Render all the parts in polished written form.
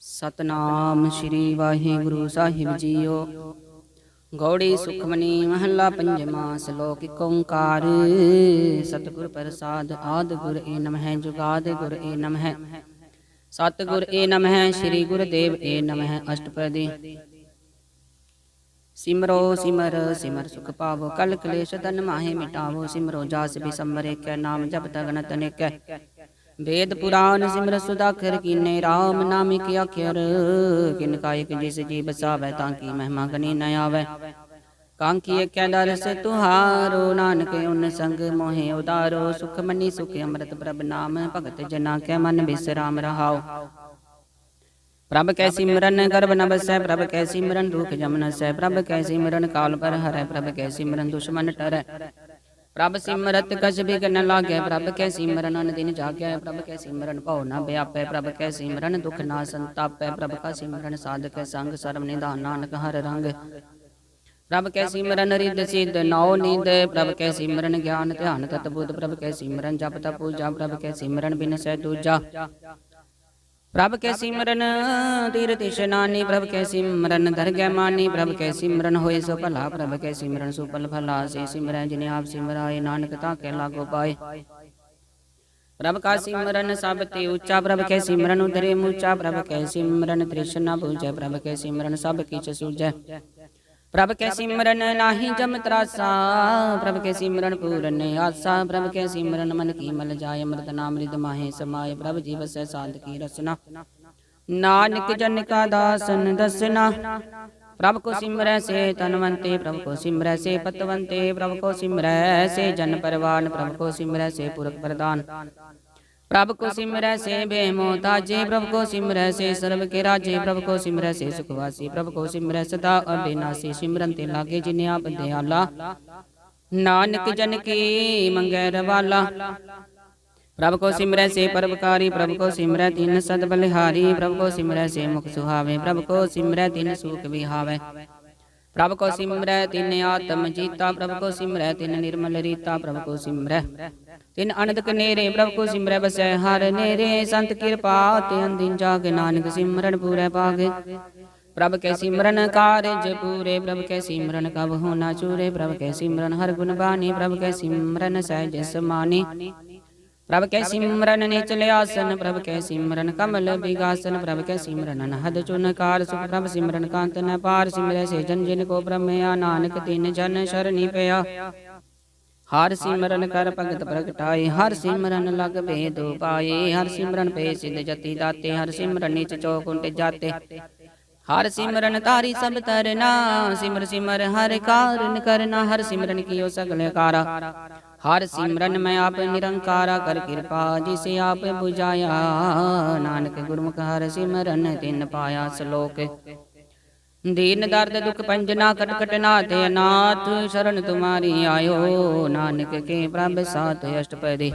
सतनाम श्री वाहिगुरु साहिब जीओ। गौड़ी सुखमनी महला पंजवा। श्लोक एक ओंकार। सतगुर प्रसाद आदि गुर ए नमः। जुगाद गुर ए नमः। सतगुर ए नमः। श्री गुरुदेव ए नमः। अष्टपदी। सिमरो सिमर सिमर सुख पावो। कल क्लेश तन माहे मिटावो। सिमरो जास बिसंबर एक नाम जप तगन तनिक। वेद पुराण सिमर सुदाखर कीने। राम नाम के अक्षर किन कायक जिस जी बसावै। ताकि महिमा गनी न आवै। कांकी कै दरस तुहारो। नानक उन संग मोहे उदारो। सुख मनी सुख अमृत प्रभ नाम। भगत जना कै मन विश्राम रहाओ। प्रभ कै सिमरन गर्भ न बसै। प्रभ कै सिमरन दुख जम नसै। प्रभ कै सिमरन काल पर हरै। प्रभ कै सिमरन दुश्मन टरै। प्रभ सिमरत कछ बिघन न लागै। प्रभ कै सिमरन अन दिन जागै। प्रभ कै सिमरन भव न व्यापै। प्रभ कै सिमरन दुख ना संतापै। प्रभ का सिमरन साधक संग सर्व निधान नानक हर रंग। प्रभ कै सिमरन रिद्ध सिद्ध नौ निध। प्रभ कै सिमरन ज्ञान ध्यान तत बुध। प्रभ कै सिमरन जप तप पूजा। प्रभ कै सिमरन बिनसै दूजा। प्रभ कै सिमरन तीरथ इशनानी। प्रभ कै सिमरन दरगह मानी। प्रभ कै सिमरन होए सो भला। प्रभ कै सिमरन सुफल भला। से सिमरै जिने आप सिमराए। नानक ताके लागो पाए। प्रभ का सिमरन सब ते ऊंचा। प्रभ कै सिमरन उधरे मूचा। प्रभ कै सिमरन तृष्णा बुझै। प्रभ कै सिमरन सब किछ सूझै। प्रभ कै सिमरन नाही जम त्रासा। प्रभ कै सिमरन पूरन आसा। प्रभ कै सिमरन मन की मल जाय। अमृत नाम रिद माहे समाय। प्रभ जी बसै साध की रसना। नानक जन का दासन दसना। प्रभ को सिमरै से तनवंते। प्रभ को सिमरै से पतवंते। प्रभ को सिमरै से जन परवान। प्रभ को सिमरै से पुरख प्रदान। प्रभ को सिमरै से बेमो ताजे। प्रभ को सिमरै से सर्व के राजे। प्रभ को सिमरै से सुखवासी। प्रभ को सिमरै सदा अविनाशी। सिमरन ते लागे जिन्हें आप दयाला। नानक जन की मंगै रवाला। प्रभ को सिमरै से परोपकारी। प्रभ को सिमरै तीन सद बलिहारी। प्रभ को सिमरै से मुख सुहावे। प्रभ को सिमरै तीन सुख विहावे। प्रभ को सिमरै तीन आत्म जीता। प्रभ को सिमरै तीन निर्मल रीता। प्रभ को सिमरै तिन अनंत कनेरे। प्रभ को सिमरै बसै हर नेरे। संत कृपा ते अंदिन जाग। नानक सिमरन पूरै पाग। प्रभ कै सिमरन कारज पूरे। प्रभ कै सिमरन कब हो न चूरे। प्रभ कै सिमरन हर गुण बानी। प्रभ कै सिमरन सहज समानी। प्रभ कै सिमरन निचल आसन। प्रभ कै सिमरन कमल बिगासन। प्रभ कै सिमरन अनहद चुनकार सुख। प्रभ सिमरन कांत न पार। सिमरै से जन जिन को ब्रह्मया। नानक तिन जन शरणी पया। हर सिमरन कर भगत प्रगटाए। हर सिमरन लग भेद पाए। हर सिमरन पे सिद्ध जति दाते। हर सिमरन नीच चौकुंट जाते। हर सिमरन तारी सब तरना। सिमर सिमर हर कारण करना। हर सिमरन कियो सगल कारा। हर सिमरन मैं आप निरंकारा। कर कृपा जिसे आप बुझाया। नानक गुरमुख हर सिमरन तिन पाया। श्लोक। दीन दर्द दुख पंजना कट कट नाथ। अनाथ शरण तुम्हारी आयो। नानक के प्रभ साथ अष्टपदी।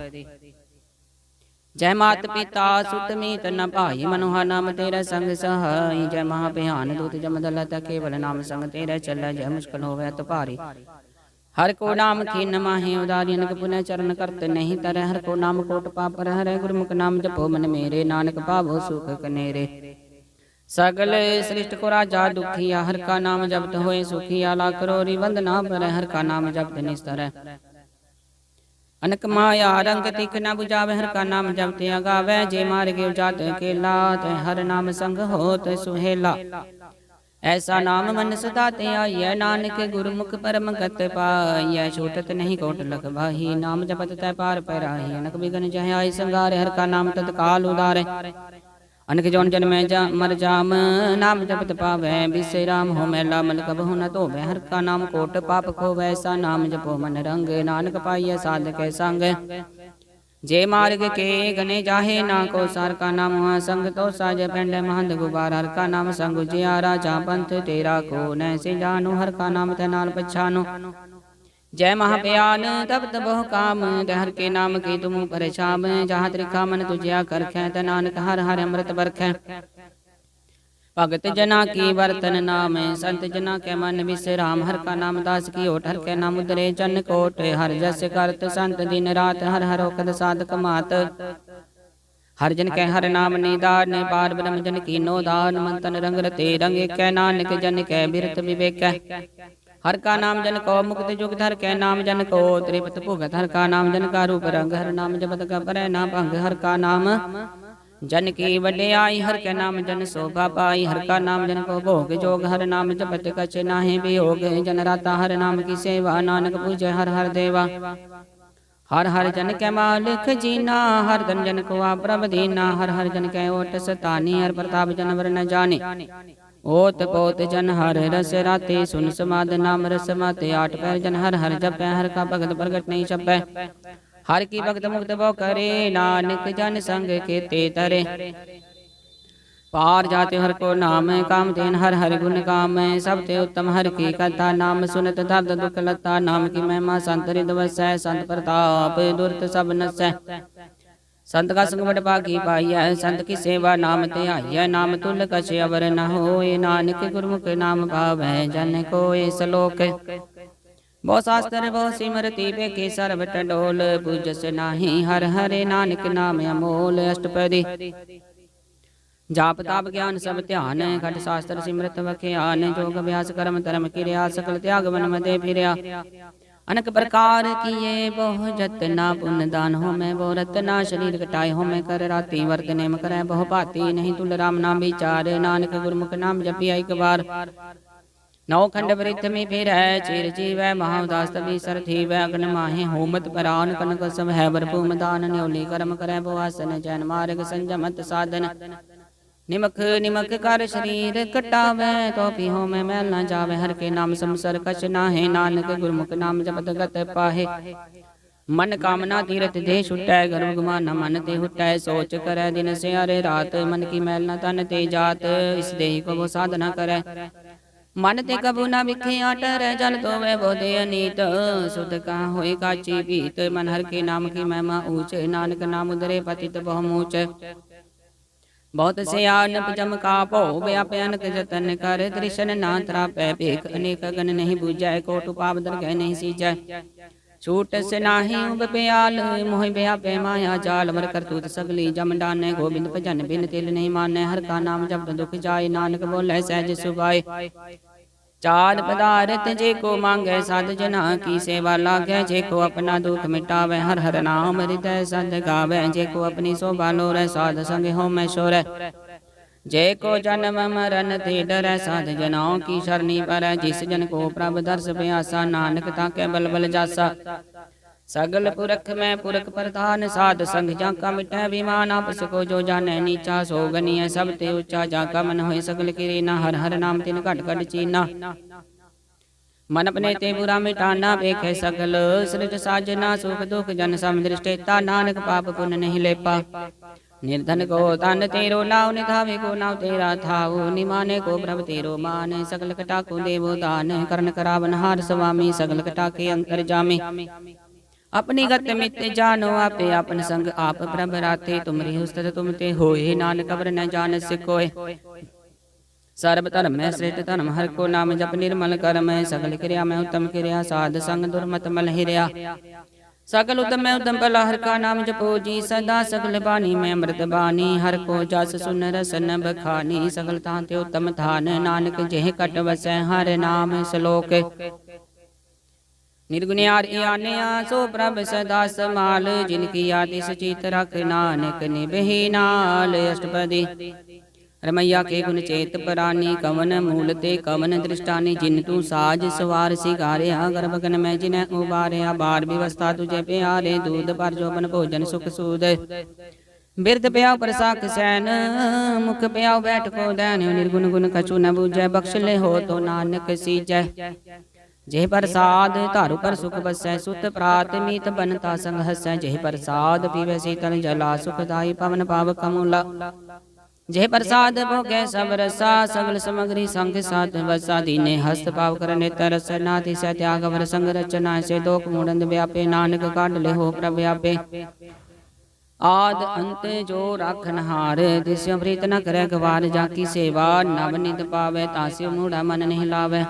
जय मात पिता सुत मीत न भाई। मनोहर नाम तेरा संग सहाय। जय महाभयान दूत जमदलत। केवल नाम संग तेरा चलै। जय मुश्किल होवे तो भारी। हर को नाम खीन माहे उदारी। अनक पुनः चरण करत नहीं तरह। हर को नाम कोट पापर हरै। गुरमुख नाम जपो मन मेरे। नानक पावो सुख कनेरे। सगल सृष्ट को राजा दुखिया। हर का नाम जपत होए सुखिया। लाख करोड़ी वंदना पर। हर का नाम जपत निस्तर। अनक माया रंग तिख न बुझावे। हर का नाम जपते अगावे। जे मार गे जात अकेला। तय हर नाम संग होत सुहेला। ऐसा नाम मन सदा ते आइय। नानक गुरमुख परम गत पाइय। छूटत नहीं कोट लख भाही। नाम जपत तय पार पैराही। अनक बिघन जह आय संगारे। हर का नाम तत्काल उदारे। अनक जौन जन में मर जाम। नाम जपत पावै विश्राम। हो मैला मल कबहु न धोवै। हर का नाम कोट पाप खोवै। ऐसा नाम जपो मन रंग। नानक पाइय साधक संग। जे मार्ग के गने जाहे ना को। सार का नाम हुआ संग तो साज पेंड महंद गुबार। हर का नाम संग जियारा। जा पंथ तेरा को नैसे जानो। हर का नाम तैनाल पछानो। जय महाभयान तब तब काम। हर के नाम की तुम पर छाम। जहाँ त्रिखा मन तुझिया कर खे। नानक हर हर अमृत बरखै। भगत जना की वर्तन नाम। संत जना के मन विश्राम। हर का नाम दास की ओट। हर के नाम उदरे जन कोट। हर जस करत संत दिन रात। हर हर ओकद साधक मात। हर जन कै हर नाम निदान, पार ब्रह्म जन कीनो दान। मन तन रंग रते रंग कै, नानक जन कै बिरत विवेक। हर का नाम जन को मुक्त जुगत, हर कै नाम जन को त्रिपत भुगत। हर का नाम जन का रूप रंग, हर नाम जपत गबरै ना भंग। हर का नाम जन की वड्याई, हर के नाम जन शोभा पाई। हर का नाम जन को भोग जोग, हर नाम जपत कछ नाहि वियोग। जन राता हर नाम की सेवा, नानक पूजै हर हर देवा। हर हर जन कै मालिक जीना, हर धन जन को आप प्रभ दीना। हर हर जन कै ओट सतानी, हर प्रताप जनवर न जाने। ओत पोत जन हर रस राते, सुन समाद नाम रस माते। आठ पैर जन हर हर जपै, हर का भगत प्रगट नहीं छपै। हर की भगत मुक्त बो करे, नानक जन संग के ते तरे। पार जाते हर को नाम, काम तेन हर हर गुण काम। सब ते उत्तम हर की कथा, नाम सुनत दर्द दुख लता। नाम की महिमा संत हृद वसै, संत प्रताप दुर्त सब नसै। संत का संग बड़ भागी पाइय, संत की सेवा नाम ते आइय। नाम तुल कछ अवर न होय, नानक गुरमुख नाम पावै जन कोय। सलोक बहु शास्त्र बहु सिमरति, बेके सर्ब टंडोल। पूजस नाही हर हरे, नानक नाम अमोल। अष्टपदी जाप ताप ज्ञान सब ध्यान, खट शास्त्र सिमरत बख्यान। जोग अभ्यास कर्म धर्म किरया, सकल त्याग वन मदे फिरया। अनक प्रकार किए बहु जतना, पुण्य दान हो मैं बहु रतना। शरीर कटाए हो मैं कर राति, वर्त नेम करै बहु भांति। नहीं तुल राम नाम विचार, नानक गुरमुख नाम जपिया एक बार। नौ खंड वृत्त में फिर है, चिर जीव महाउदास तभी सर थी। वह अग्न माहे होमत परान, कनक सब है भरपूम दान। न्योली कर्म करे बहुआसन, जैन मार्ग संजमत साधन। निमक निमक कर शरीर कटावे, तो पिहो में मैल न जावे। हर के नाम समसर कछ नाहे, नानक गुरमुख नाम जपत गत पाहे। मन कामना तीरथ दे छुटै, गर्भ गुमान मन ते हुटै। सोच करे दिन से अरे रात, मन की मैल न तन ते जात। इस देहि को वो साधना करे, मन ते कबू न बिखे आटर। जल तो वह बोधे अनीत, सुध कहाँ होए काची पीत। मन हर के नाम की महिमा ऊंच, नानक नाम उदरे पतित बहुमूच। बहुत से आनप जम का पो, व्यापे अनक जतन कर। त्रिशन ना त्रापै भेख, अनेक गण नहीं बूझै। कोटु पाप दरगह नहीं सीजै, छूट से नाही उब प्याल। मोह व्यापे माया जाल, मर करतूत सगली जम डानै। गोविंद भजन बिन तिल नहीं मानै, हर का नाम जपत दुख जाय। नानक बोले सहज सुभाए, चार पदार्थ जे को मांगे। साध जना की सेवा लागे, जे को अपना दुख मिटावे। हर हर नाम हृदय सद गावे, जे को अपनी शोभा लोरै। साध संग हो मैं शोरै, जे को जन्म मरण ते डरै। साध जनाओं की शरणी पर, जिस जन को प्रभ दर्श प्यासा। नानक ताके बल बल जासा, सगल पुरख में पुरख प्रधान। साध संग जाका मिटै विमान, आपस को जो जाने नीचा। सो गनीय सब ते ऊंचा, जाका मन होय सगल किरीना। हर हर नाम तिन घट घट चीना, मन अपने ते बुरा मिटाना। बेखे सकल सृज साजना, सुख दुख जन सम दृष्टेता। नानक पाप पुण्य नहीं लेपा, निर्धन को तन तेरो नाव। निधावे को नाव तेरा थाऊ, निमाने को प्रभ तेरो मान। सकल कटा को देवो दान, करण करावन हार स्वामी। सकल कटा के अंतर जामे, अपनी गत मित जानो। आपे आपन संग आप प्रभ राते, तुमरी उस्तत तुम ते होए। नानक अवर न जान सिकोए, सर्व धर्म में श्रेष्ठ धर्म। हर को नाम जप निर्मल कर्म, सकल क्रिया में उत्तम क्रिया। साध संग दुर्मत मल हिरया, सकल उत्तम में उत्तम भला। हर का नाम जपो जी सदा, सकल बानी में अमृत बानी। हर को जस सुन रसन बखानी, सकल तांते उत्तम थान। नानक जेह कट वसै हर नाम सलोक, निर्गुणियार आनया सो प्रभ सदा समाल। जिनकी आतिश चित रख, नानक निबहि नाल। अष्टपदी रमैया के गुण चेत परानी, कवन मूल ते कवन दृष्टानी। जिन तू साज सवार सिगारे, गर्भगन में जिन्हें उबारे। बार व्यवस्था तुझे प्यारे, दूध पर जोबन भोजन सुख सूद। बिरद प्याव पर साख सैन, मुख प्याव बैठ को दैन। निर्गुण गुण कछु न बूझै, बख्श ले हो तो नानक सीजै। जेह प्रसाद धारु पर सुख बसै, सुत प्रात मीत बनता संग हसै। जेह प्रसाद पीवै शीतल जला, सुखदाई पवन पाव कमूला। जेह प्रसाद भोगै सब रसा, सगल समग्री संग साथ बसा। दीने हस्त पाव करने तरस, नाथि सै त्याग वर संग रचना। से दोख मूड़ंद व्यापे, नानक काढ ले हो प्रभ व्यापे। आद अंत जो राखन हार, तिस्यो प्रीत न करे गवार। जाकी सेवा नव नित पावे, तास्यो मूढ़ा मन नहीं लावे।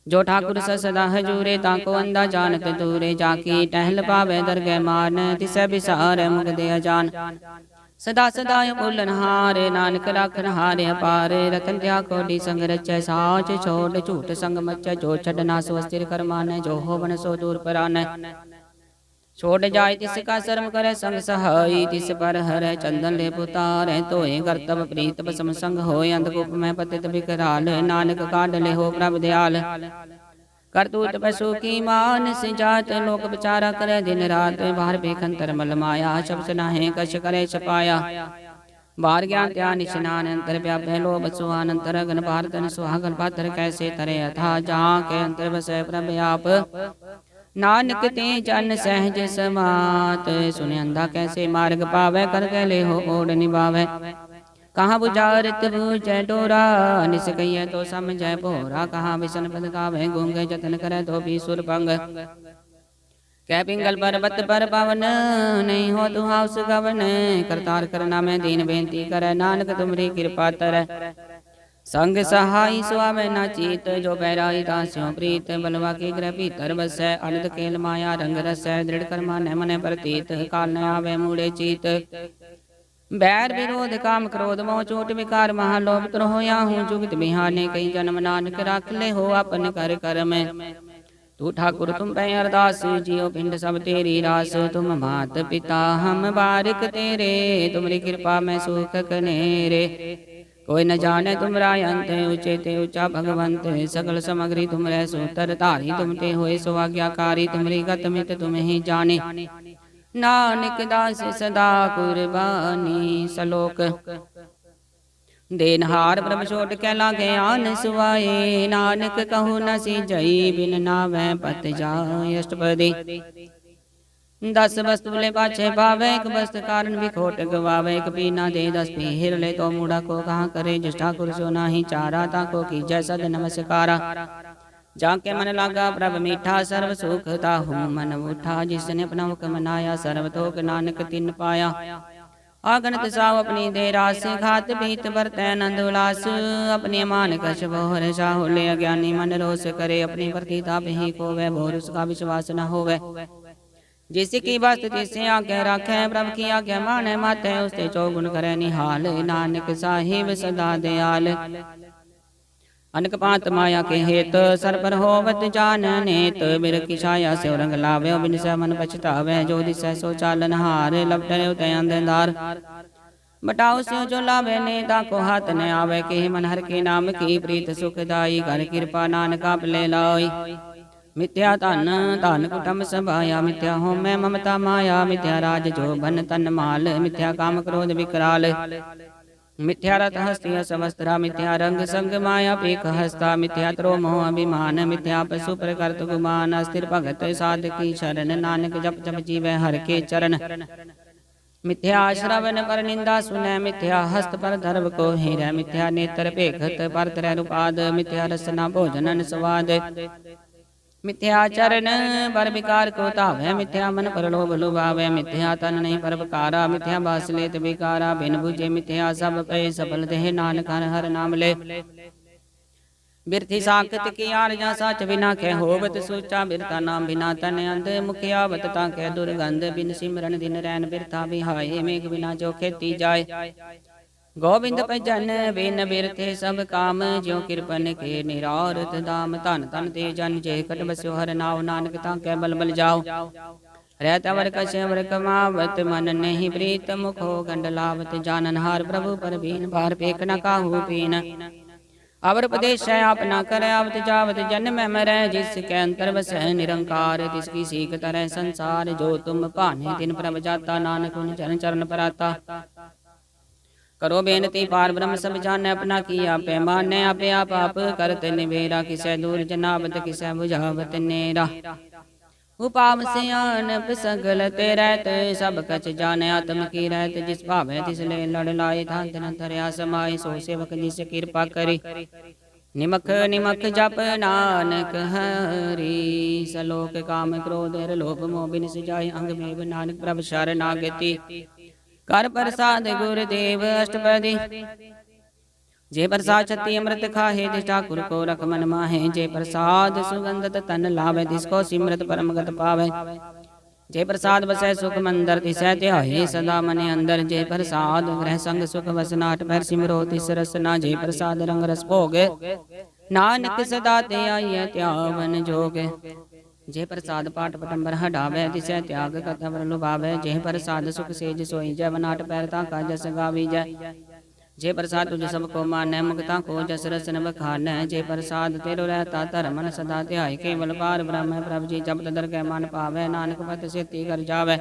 जो ठाकुर सदा हजूरे, ताको अंधा जानत दूरे। जाकी टहल पावे दरगह मान, तिसै बिसार मुख दे जान। सदा सदाय बोलन हारे नानक राखन हारे अपारे रतन त्या कोटि संग रचै साच छोड़ झूठ संग मचै जो छड़ना सो स्थिर कर मानै जो हो बन सो दूर परानै छोड़ जाय तिसका शर्म करे संग सहाई तिस पर हरै चंदन ले पुतारै तोए करतब प्रीत बसम संग होय अंधकूप में पतित विकराल नानक काढ ले हो प्रभ दयाल करतूत पशु की मानस जात लोक विचारा करे दिन रात बाहर बेखंतर मल माया शब्द नाहे कश करे छपाया बार ज्ञान त्या निशनान अंतर व्यापै लोभ सुहान अंतर गन भारतन सुहागन पात्र कैसे तरे अथा जहाँ के अंतर बसै प्रभ आप नानक ते जन सहज समात सुने अंधा कैसे मार्ग पावै कर के ले हो ओढ़ निभावै कहाँ बुझारत बूझै डोरा निस कहिए तो समझै भोरा कहाँ विसन पद गावे गूंगे जतन करे तो भी सुर भंग कै पिंगल पर्वत पर पवन नहीं हो तू हाउस गवन करतार करना में दीन बेनती करे नानक तुमरी कृपा तर संग सहाई सुआवे ना चीत जो बैराई दास्यों प्रीत बलवा के ग्रह भीतर बसै अनंत खेल माया रंग रसै दृढ़ कर्मा न मन प्रतीत काल न आवे मूड़े चीत बैर विरोध काम क्रोध मोह चोट विकार महालोभ द्रोह याहू जुगत बिहाने कई जन्म नानक राख ले हो अपन कर कर में तू ठाकुर तुम पे अरदास जियो पिंड सब तेरी रास तुम मात पिता हम बारिक तेरे तुमरी कृपा में सुख कनेरे कोई न जाने तुमरा अंत ऊंचे ते ऊंचा भगवंत सकल समग्री तुमरे सूतर धारी तुम ते होए सो आज्ञाकारी तुमरी गत मित तुम ही जाने नानक दास सदा कुर्बानी सलोक देनहार प्रभ छोट के लागे आन सुवाए नानक कहु न सिजई बिन नावै पत जाय अष्टपदी 10 वस्तु ले पाछे पावे एक वस्तु कारण भी खोट गवावे एक पीना दे 10 पीर ले तो मूढ़ा को कहाँ करे जिस ठाकुर सो नाही चारा ताको की जय सद नमस्कारा जाके मन लागा प्रभ मीठा सर्व सुख ताहू मन उठा जिसने अपना मुख मनाया सर्वतोक नानक तिन पाया आगनत साव अपनी दे रास खात पीत बरतै नंद उल्लास अपने मान कश बोहर साहु ले अज्ञानी मन रोष करे अपनी प्रति ताप ही खोवे भोर उसका विश्वास न होवे जिसकी वस्तु तिसे आज्ञा राखे प्रभ की आज्ञा माने माते उसते चौगुण करे निहाल नानक साहिब सदा दयाल अनक पात माया के हेत सर पर होवत जान नेत बिर की छाया से रंग लावे बिन से मन पछतावे जो दिसै सो चालन हार लपटे उतय अंधेदार बटाओ से जो लावे नेता को हाथ न आवे के मन हर के नाम की प्रीत सुखदाई कर कृपा नानका ले लाई मिथ्या धन धन कुटुम सभाया मिथ्या हो मैं ममता माया मिथ्या राज जो बन तन माल मिथ्या काम क्रोध विकराल मिथ्या रथ हस्तिया समस्त्रा मिथ्या रंग संग माया पीख हस्ता मिथ्या त्रो मोह अभिमान मिथ्या पशु प्रकृत गुमान अस्थिर भगत साध की शरण नानक जप जप जीवे हर के चरण मिथ्या श्रवण पर निंदा सुनै मिथ्या हस्त पर धर्म को हीरै मिथ्या नेत्र पेखत पर त्रय रूपाद मिथ्या रसना भोजनन स्वाद मिथ्या चरण पर विकार को तावै मिथ्या मन पर लोभ लुभावै मिथ्या तन नहीं पर विकारा मिथ्या बास लेत विकारा बिन बुझे मिथ्या सब पे सफल देह नानक हर नाम ले बिरथी साकत की आर्या साच बिना कै होवत सोचा बिरता नाम बिना तन अंध मुखिया बतता कै दुर्गंध बिन सिमरन दिन रैन बिरथा बिहाए मेघ बिना जो खेती जाय गोविंद भजन बिन बिरथे सब काम ज्यो कृपन के निरारत दाम धन धन ते जन जे कट बस्यो हर नाव नानक ताके बल बल जाओ रहता वर कश्य वर कमावत मन नहीं प्रीत मुखो गंडलावत जानन हार प्रभु पर बीन भार पेख न काहू पीन अवर उपदेश है अपना करे आवत जावत जन्म मरै जिसके अंतर बस निरंकार तिसकी सीख तरह संसार जो तुम भाने दिन प्रभ जाता नानक उन चरण चरण पराता करो बेनती पार ब्रह्म सब जान अपना किया पैमाने आपे आप करत निबेरा किसे दूर जनावत किसे बुझावत नेरा उपाम सियान सगल ते रहत सब कछ जाने आत्म की रहत जिस भावे तिस ले लड़ लाए धान धन धरया समाए सो सेवक जिस कृपा करे निमख निमख जप नानक हरि सलोक काम क्रोध लोभ मोह बिन सिजाय अंग में नानक प्रभ शरणागति कर प्रसाद गुरुदेव अष्टपदी जे प्रसाद छति अमृत खाहे तिस ठाकुर को रख मन माहे जे प्रसाद सुगंधत तन लावे तिसको सिमरत परम गत पावे जे प्रसाद बसै सुख मंदर तिसै ध्याये सदा मन अंदर। जे प्रसाद ग्रह संग सुख वसना अठ पैर सिमरो तिस रसना। जे प्रसाद रंग रस भोग नानक सदा ते आइय त्यावन जोग। जे प्रसाद पाठ पटंबर हटावै तिसै त्याग कतवर लुभावै। जे प्रसाद सुख सेज सोई जय बनाट पैर ताका जस गावी जय। जे प्रसाद तुझ सब को मानै मुक्ता को जस रसन बखानै। जे प्रसाद तेरो रहता धर्मन सदा ध्याय केवल पार ब्रह्म प्रभु जी जब तदर के मन पावै। नानक पत सेती कर जावै।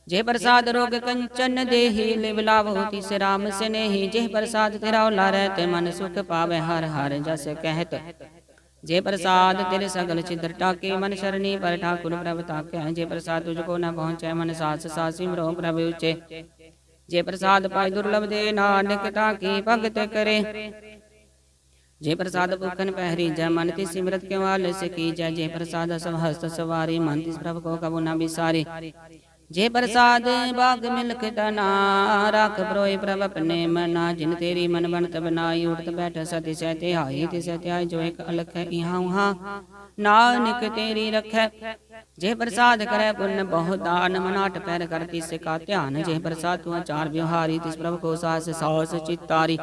जे प्रसाद रोग कंचन देहि लिव लाभो तिस राम स्नेहि। जे प्रसाद तेरा लारत मन सुख पावै हर हर जस कहत। जे प्रसाद तेरे सगल छिद्र टाके मन शरणी पर ठाकुर प्रभु ताकै। जे प्रसाद तुझको न पहुँचै मन सास सास सिमरो प्रभु उचे। जे प्रसाद पाई दुर्लभ दे नानक ताकी भगत करे। जे प्रसाद भूखन पहरी जय मन तिस सिमरत के वाल से की जय। जे प्रसाद सब हस्त सवारी मन तिस प्रभु को कबू न बिसारी। जे प्रसाद बाग मिल्क तना राख प्रोय प्रभ अपने मना। जिन तेरी मन बनत बनाई उठत बैठ सति सहते आई तिस त्याय जो एक अलख इहाँ उहाँ नानक तेरी रखै। जे प्रसाद करे पुण्य बहुत दान मनाट पैर कर तिस का ध्यान। जे प्रसाद तू आचार व्यवहारी तिस प्रभु को सास सास चित्तारी।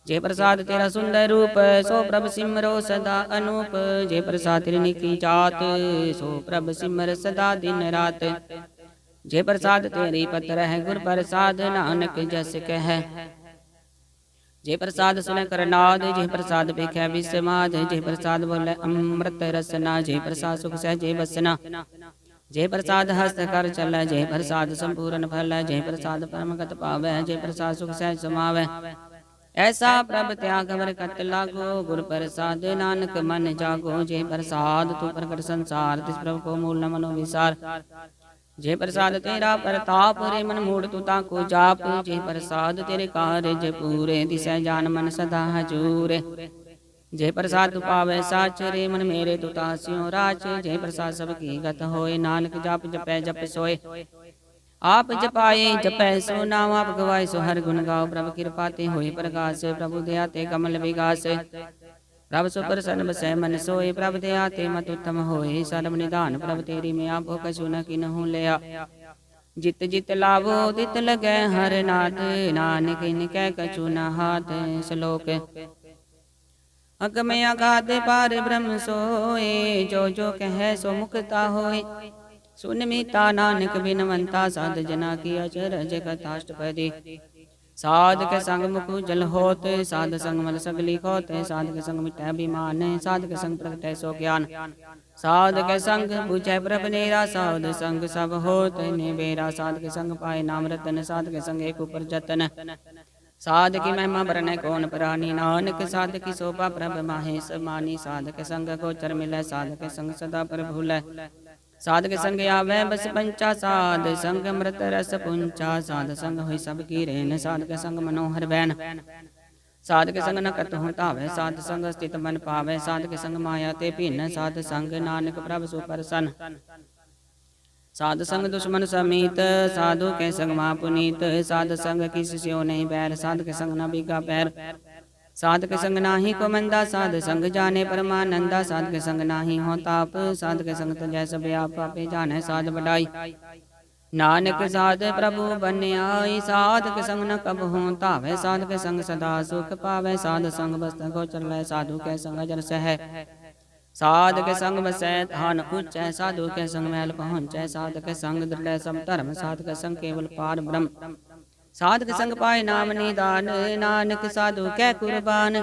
जे प्रसाद तेरा सुंदर रूप सो प्रभ सिमरो सदा अनूप। जे प्रसाद तेरी निकी जात सो प्रभ सिमर सदा दिन रात। जे प्रसाद तेरी पत्र है गुर प्रसाद नानक जस कह। जे प्रसाद सुन कर नाद जे प्रसाद पेखै विस्माद। जे प्रसाद बोले अमृत रसना। जे प्रसाद सुख सहजे बसना। जे प्रसाद हस्त कर चल जे प्रसाद संपूर्ण फल। जे प्रसाद परमगत पावै जे प्रसाद सुख सहज समावै। ऐसा प्रभ त्याग वर कत लागो गुर प्रसाद नानक मन जागो। जे प्रसाद तू प्रकट संसार तिस प्रभु को मूल न मनो विसार। जे प्रसाद तेरा प्रताप रे मन मूड तू ताको जाप। जे प्रसाद तेरे कार्य पूरे तिसै जान मन सदा हजूर। जे प्रसाद तू पावै साच रे मन मेरे तू तास्यो राच। जे प्रसाद सब की गत होए नानक जाप जपै जप सोए। आप जपाए जपै सो नाम आप गवाए सो हर गुण गाओ। प्रभु कृपा ते होए प्रकाश प्रभु दया ते कमल विकास। प्रभु सो प्रसन्न बसै मन सोए प्रभु दया ते मत उत्तम होए। सर्व निधान प्रभु तेरी मैं आपो कछु न किन्हु लिया। जित जित लाभो तित लगै हर नाथ नानक इनकै कछु न हाथ। श्लोक अगम अगाध पार ब्रह्म सोए जो जो कह सो मुक्ता होए। सुन मीता नानक बिनवंता साध जना की अचरज कथाष्टपदी। साध के संग मुख जल होत साध संग मल सगली खोत। साध के संग मिटै अभिमान साध के संग प्रगटै सो ज्ञान। साध के संग बुझै प्रभ नेरा साध संग सब होत निबेरा। साध के संग पाए नाम रतन साध के संग एक ऊपर जतन। साध की महिमा बरनै कौन प्राणी नानक साध की शोभा प्रभ माहेश मानी। साध के संग गोचर मिलै साध के संग सदा पर भूलै। साध के संग आवे बस पंचा साध संग अमृत रस पुंचा। साध संग हुई सब की रेन साध के संग मनोहर बैन। साध के संग न कतहु तावै साध संग स्थित मन पावै। साध के संग माया ते भिन्न साध संग नानक प्रभ सुप्रसन्न। साध संग दुश्मन समीत साधु के संग मां पुनीत। साध संग किस स्यो नहीं बैर साध के संग न बिगा पैर। साध के संग नाही को मंदा साध संग जाने परमानंदा। साध के संग नाही हो ताप साध के संग तजै सब आप आपे जाने साध बढ़ाई। नानक साध प्रभु बन्ने आई साध के संग न कब हो तावै। साध के संग सदा सुख पावै साध संग बस्त गोचर लै। साधु के संग अजर सह साध के संग बसै धान ऊंचै। साधु के संग महल पहुँचै साध के संग दृढ़ सब धर्म। साध के संग केवल पार ब्रह्म। साध के संग पाए नाम निदान नानक साधु कै कुर्बान।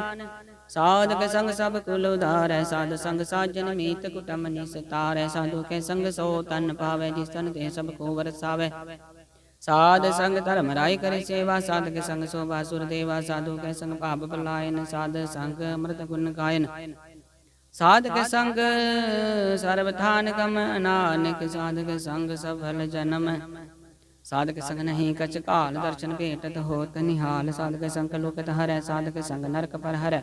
साध के संग सब कुल उधार साध संग साजन मीत कुटुम निस्तार। साधु के संग सो तन पावै जिस तन दे सब को वरसावै। साध संग धर्म राय करे सेवा साध के संग शोभा सुर देवा। साधु के संग पाप पलायन साध संग अमृत गुण गायन। साध के संग सर्वथान गम नानक साध के संग सफल जन्म। साध के संग नहीं कछ काल दर्शन भेटत होत निहाल। साध के संग लोकत हरै साध के संग नरक पर हरै।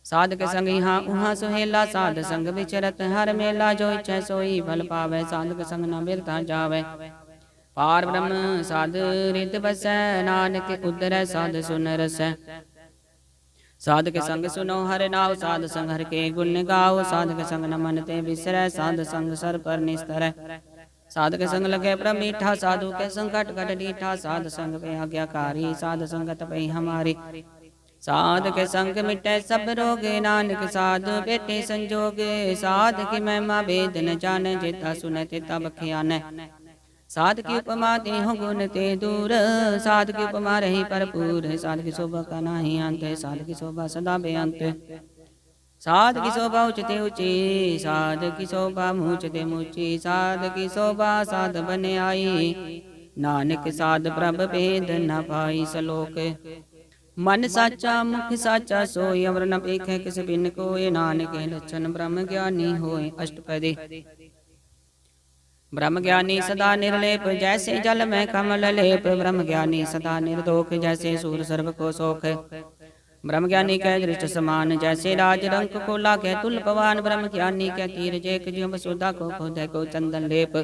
साध के संग यहाँ उहाँ सुहेला साध संग विचरत हर मेला। जो इच्छै सोई फल पावै साध के संग न बिरता जावै। पार ब्रह्म साध रित बसै नानक उदरै साध सुन रसै। साध के संग सुनो हर नाव साध संग हर के गुण गाओ। साध के संग न मन ते बिसरै साध संग सर पर निस्तरै। साध के संग लगे प्रभ मीठा, साधु के संकट कट डीठा। साध संग पे आज्ञाकारी, साध संगत पे हमारी। साध के संग मिटे सब रोगे, नानक साध बेटे संजोगे। साध की महिमा वेद न जाने, जेता सुने तेता बखियाने। साध की उपमा ते हो गुण ते दूर, साध की उपमा रही भरपूर। साध की शोभा का नाही अंत, साध की शोभा सदा बेअंत। साध की शोभा उचते ऊंची, साध की शोभा मूचते मूची। साध की शोभा साध बने आई, नानक साध प्रभ भेद न पाई। सलोक मन साचा मुख साचा सोय, अवर न पेखे किस बिन कोय। नानक लक्षण ब्रह्म ज्ञानी होय अष्टपदी। ब्रह्म ज्ञानी सदा निर्लेप, जैसे जल में कमल लेप। ब्रह्म ज्ञानी सदा निर्दोष, जैसे सूर सर्व को शोक। ब्रह्म ज्ञानी कै दृष्ट समान, जैसे राज रंक को लागे तुल पवान। ब्रह्म ज्ञानी कै तीर जेक ज्यों वसुधा को खोदे को चंदन लेप।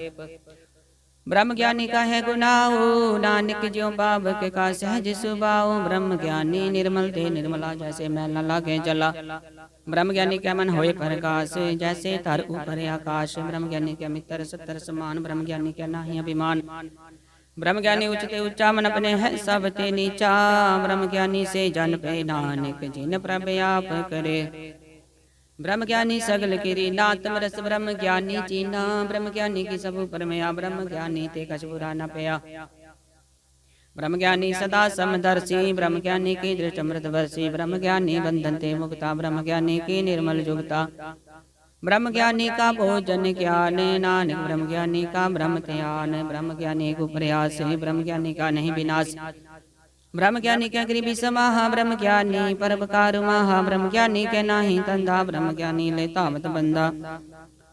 ब्रह्म ज्ञानी का है गुनाओ, नानक ज्यों बाब के का सहज सुभाओ। ब्रह्म ज्ञानी निर्मल ते निर्मला, जैसे मैल न लागे जला। ब्रह्म ज्ञानी का मन होए प्रकाश, जैसे तर ऊपर आकाश। ब्रह्म ज्ञानी के मित्र सत्तर समान, ब्रह्म ज्ञानी के नाही अभिमान। ब्रह्म ज्ञानी उच्चते ऊंचा, मन अपने है सब ते नीचा। ब्रह्म ज्ञानी से जन पे नानक, जिन प्रभ आप करे। ब्रह्म ज्ञानी सगल किरी, नातम रस ब्रह्म ज्ञानी चीना। ब्रह्म ज्ञानी की सब ऊपर मया, ब्रह्म ज्ञानी ते कछ बुरा न पया। ब्रह्म ज्ञानी सदा समदर्शी, ब्रह्म ज्ञानी की दृष्ट अमृत वर्षी। ब्रह्म ज्ञानी बंधन ते मुक्ता, ब्रह्म ज्ञानी की निर्मल जुगता। ब्रह्म ज्ञानी का भोजन ज्ञान, नानक ब्रह्म ज्ञानी का ब्रह्म ध्यान। ब्रह्म ज्ञानी को प्रयास, ब्रह्म ज्ञानी का नहीं विनाश। ब्रह्म ज्ञानी के गरीबी समाहा, ब्रह्म ज्ञानी परोपकार महा। ब्रह्म ज्ञानी के नाही धंधा, ब्रह्म ज्ञानी ले तावत बंदा।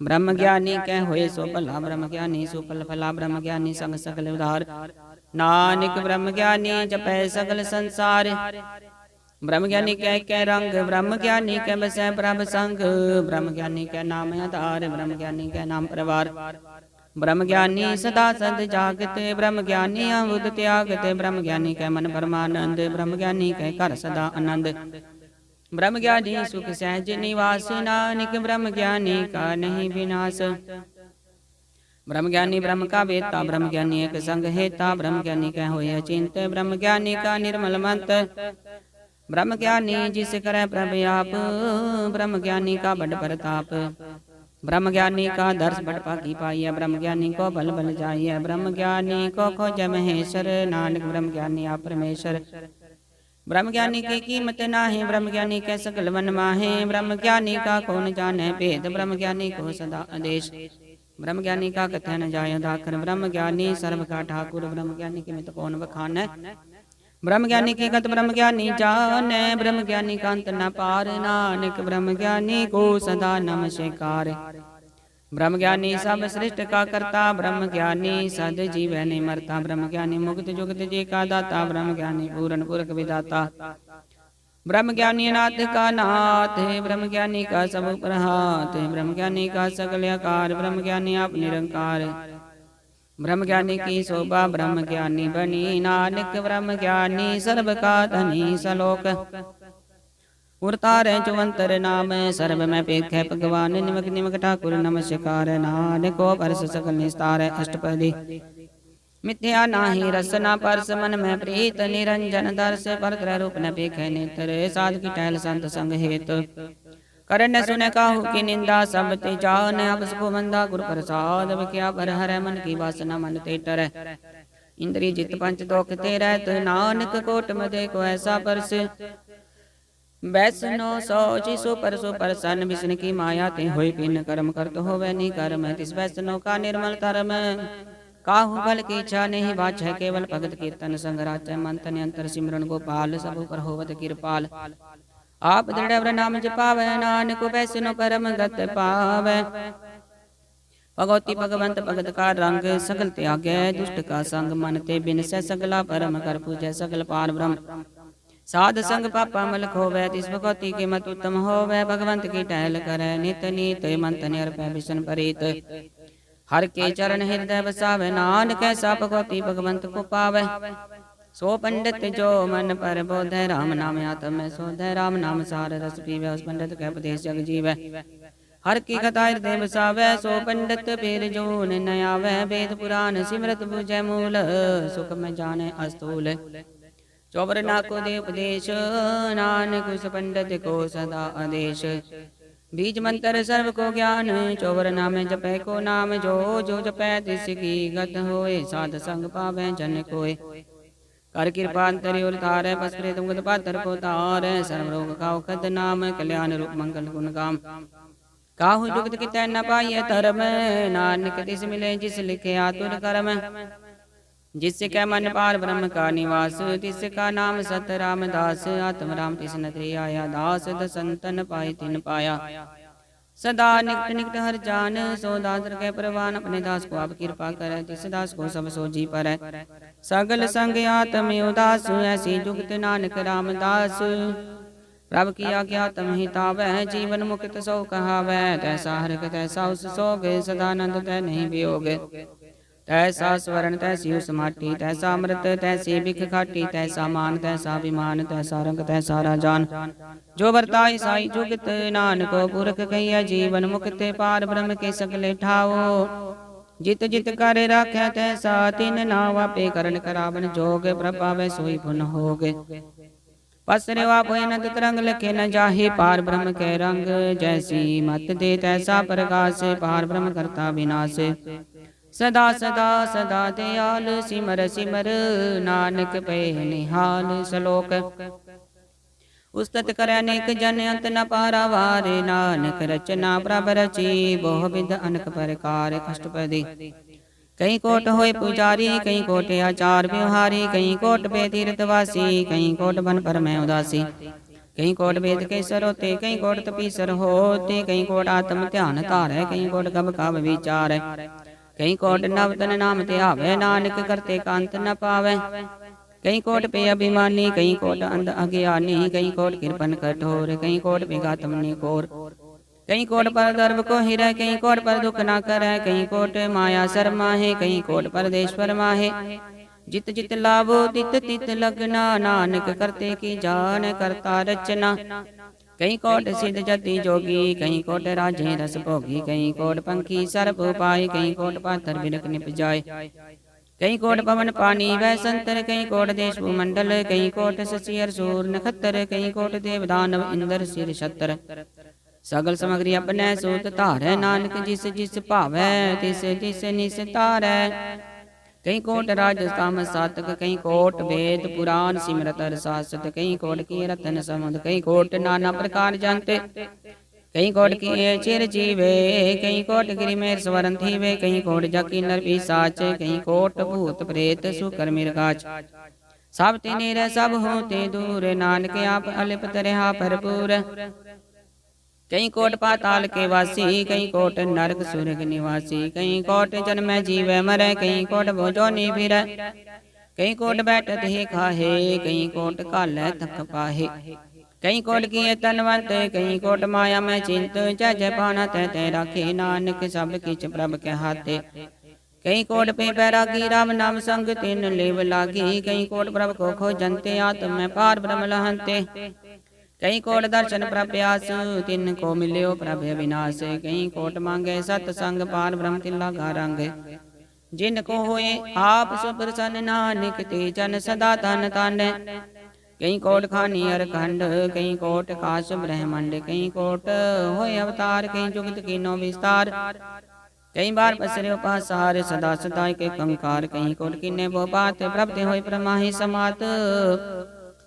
ब्रह्म ज्ञानी के होए सो भला, ब्रह्म ज्ञानी सुफल फला। ब्रह्म ज्ञानी संग सकल उधार, नानक ब्रह्म ज्ञानी जपै सगल संसार। ब्रह्म ज्ञानी के रंग, ब्रह्म ज्ञानी के बसै प्रभ संग। ब्रह्म ज्ञानी के नाम आधार, ब्रह्म ज्ञानी के नाम परिवार। ब्रह्म ज्ञानी सदा सद जागते, ब्रह्म ज्ञानी अवुद त्यागते। ब्रह्म ज्ञानी के मन परमानंद, ब्रह्म ज्ञानी के घर सदा आनंद। ब्रह्म ज्ञानी सुख सहज निवास, नानक ब्रह्म ज्ञानी का नहीं विनाश। ब्रह्म ज्ञानी ब्रह्म का वेता, ब्रह्म ज्ञानी एक संग हेता। ब्रह्म ज्ञानी के होए अचिंत, ब्रह्म ज्ञानी का निर्मल मंत। ब्रह्म ज्ञानी जिस करे प्रभ आप, ब्रह्म ज्ञानी का बड़ प्रताप। ब्रह्म ज्ञानी का दर्श बड़ पाकी पाइय, ब्रह्म ज्ञानी को बल बल जाइय। ब्रह्म ज्ञानी को खोज महेश्वर, नानक ब्रह्म ज्ञानी आप परमेश्वर। ब्रह्म ज्ञानी की कीमत नाहे, ब्रह्म ज्ञानी के सकल मन माहे। ब्रह्म ज्ञानी का कौन जाने भेद, ब्रह्म ज्ञानी को सदा आदेश। ब्रह्म ज्ञानी का कथन न जाय दाखन, ब्रह्म ज्ञानी सर्व का ठाकुर। ब्रह्म ज्ञानी की मित कौन बखान, ब्रह्म ज्ञानी की गत ब्रह्म ज्ञानी जाने। ब्रह्म ज्ञानी का अंत न पार, नानक ब्रह्म ज्ञानी को सदा नमस्कार। ब्रह्म ज्ञानी सब सृष्ट का करता, ब्रह्म ज्ञानी सद जीव नहीं मरता। ब्रह्म ज्ञानी मुक्त जुगत जी का दाता, ब्रह्म ज्ञानी पूर्ण पुरख विदाता। ब्रह्म ज्ञानी नाथ का नाथ, ब्रह्म ज्ञानी का सब ऊपर हाथ। ब्रह्म ज्ञानी का सकल आकार, ब्रह्म ज्ञानी आप निरंकार। ब्रह्म ज्ञानी की शोभा ब्रह्म ज्ञानी बनी, नानक ब्रह्म ज्ञानी सर्व का धनी। सलोक उरतार चुवंतर नाम, सर्व में पेख है भगवान। निमक निमक ठाकुर नमस्कार, नानको परस सकल निस्तार। अष्टपदी मिथ्या नाही रसना परस, मन में प्रीत निरंजन दर्श। पर रूप न पेख नेत्र, साध की टहल संत संग हेत। करन सुन काहू की निंदा, सब ते जान अब सको मंदा। गुरु प्रसाद क्या पर हर, मन की वासना मन ते टर। इंद्री जित पंच दोख ते रहत, नानक कोट में देखो ऐसा परस। वैष्णो सो जिसो परसो परसन, विष्णु की माया ते होई पिन। कर्म करत होवे नी कर्म, तिस वैष्णो का निर्मल धर्म। काहू बल की इच्छा नहीं बाछ, केवल भगत कीर्तन संग राच। मंथन अंतर सिमरन गोपाल, सब ऊपर होवत कृपाल। आप दृढ़ नाम जपावे, नानक वैष्णो परम गत पावे। भगवती भगवंत भगत का रंग, सगल त्यागे दुष्ट का संग। मन ते बिन से सगला परम, कर पूजै सगल पार ब्रह्म। साध संग पापा मल खोवे, तिस भगवती के मत उत्तम होवे। भगवंत की टहल करे नित नीत, मंथन अर्पै विष्णु प्रीत। हर के चरण हृदय बसावे, नानक ऐसा भगवती भगवंत को पावे। सो पंडित जो मन पर बोधै, राम नाम आत्म में सोधै। राम नाम सार रस पीवे, उस पंडित के उपदेश जग जीवै। हर की कथा हृदय बसावै, सो पंडित फेर जोन न आवै। वेद पुराण सिमरत बुझै मूल, सुख में जाने अस्तूल। चौबर ना को दे उपदेश, नानक उस पंडित को सदा आदेश। बीज मंत्र सर्व को ज्ञान, चौबर नाम जपै को नाम। जो जो जपै तिस की गत होए, साध संग पावै जन कोय। कर कृपा अंतरि उतारै, बस प्रेत मुगत पातर को तारै। सर्व रोग का औखद नाम, कल्याण रूप मंगल गुण गाम। काहू जुगत कितै न पाइय धर्म, नानक तिस मिले जिस लिखे आतुर कर्म। जिसके मन पार ब्रह्म का निवास, तिसका नाम सत रामदास। आत्म राम तिस नगरी आया, दास दसंतन पाए तिन पाया। सदा निकट निकट हर जान, सो दास के प्रवान। अपने दास को आप कृपा करे, तिस दास को सब सोजी परै। सगल संग आत्म उदास, ऐसी जुगत नानक रामदास। प्रभु की आज्ञा तम हितावै, जीवन मुक्त सो कहावै। तैसा हरक तैसा उस सोग, सदानंद तै नहीं वियोग। तैसा स्वर्ण तैसी उस माटी, तैसा अमृत तैसी बिख खाटी। तैसा मान तैसा अभिमान, तैसा रंग तैसा राजान। जो बरताई साई जुगत, नानको पुरख कहिया। जीवन मुक्त पार ब्रह्म के सकले ठाओ। जित जित कर राखै तैसा, तिन नाव आपे करन करावन जोग। प्रभावै सोई पुन होग, पसरे आप अनंत तरंग लखे न जाहे। पार ब्रह्म के रंग, जैसी मत दे तैसा प्रकाश। पार ब्रह्म करता विनाश, सदा सदा सदा दयाल। सिमर सिमर नानक पे निहाल। श्लोक उस्तत कर अनेक जन, अंत न पारावार। नानक रचना प्रभ रची, बहु विध अनक प्रकार। अष्टपदी कहीं कोट होए पुजारी, कहीं कोट आचार व्यवहारी। कहीं कोट पे तीर्थवासी, कहीं कोट बन पर मैं उदासी। कहीं कोट वेद के सरोते, कहीं कोट तपीसर होते। कहीं कोट आत्म ध्यान धारै, कहीं कोट कब काव विचार। कहीं कोट नवतन नाम ते आवे, नानक करते कांत न पावै। कहीं कोट पे अभिमानी, कहीं कोट अंध अज्ञानी। कहीं कोट कृपन कठोर, कहीं कोट विघातम निकोर। कहीं कोट पर गर्भ को हिरै, कहीं कोट पर दुख ना करे। कहीं कोट माया शर्मा है, कहीं कोट परदेश्वर माहे। जित जित लाभो तित तित लगना, नानक करते की जान करता रचना। कहीं कोट सिद्ध जति जोगी, कहीं कोट राजे रस भोगी। कहीं कोट पंखी सर्प पाए, कहीं कोट पाथर बिरक निप जाए। कहीं कोट पवन पानी वह संतर, कहीं कोट देश भूमंडल। कहीं कोट शशि सूर नखत्र, कहीं कोट देव दानव इंद्र सिर छत्र। सगल सामग्री अपने सूत धारै, नानक जिस जिस भावै तिस तिस निस तारै। कहीं कोट राजस्थान सातक, कहीं कोट वेद पुराण सिमरत शासत। कहीं कोट की रतन समुद, कहीं कोट नाना प्रकार जानते। कहीं कोट की चिर जीवे, कहीं कोट गिरिमेर स्वरण थीवे। कहीं कोट जकी नर पिशाच, कहीं कोट भूत प्रेत सुकर मिर्गाच। सब तिनेर सब होते दूर, नानक आप अलिपत रहा भरपूर। कहीं कोट पाताल के वासी, कहीं कोट नरक सुरग निवासी। कहीं कोट जन्म जीव मरै, कहीं कोट भोजोनी फिरै। कहीं कोट बैठत ही खाहे, कहीं कोट कालै थक पाहे। कहीं कोट किए तनवंत, कहीं कोट माया में चिंत। जय जय पाना तै तै राखे, नानक सब किछ प्रभ के हाथे। कहीं कोट पे बैरागी, राम नाम संग तिन लेव लागी। कहीं कोट प्रभ को खोजंते, आत्म में पार ब्रह्म लहंते। कहीं कोट दर्शन प्रभ्यास, तिन को मिल्यो प्रभ विनाश। कहीं कोट मांगे सत्संग, पार ब्रह्म तिला का रंग। जिन को होए आप सुप्रसन्न, नानक ते जन सदा तन तन। कहीं कोट खानी अरखंड, कहीं कोट काश ब्रह्मंड। कहीं कोट होए अवतार, कहीं जुगत कीनो विस्तार। कहीं बार पसरे उपासार, सदा सदा के कंकार। कहीं कोट किन्ने वो बात, प्रभते होए प्रमाही समात।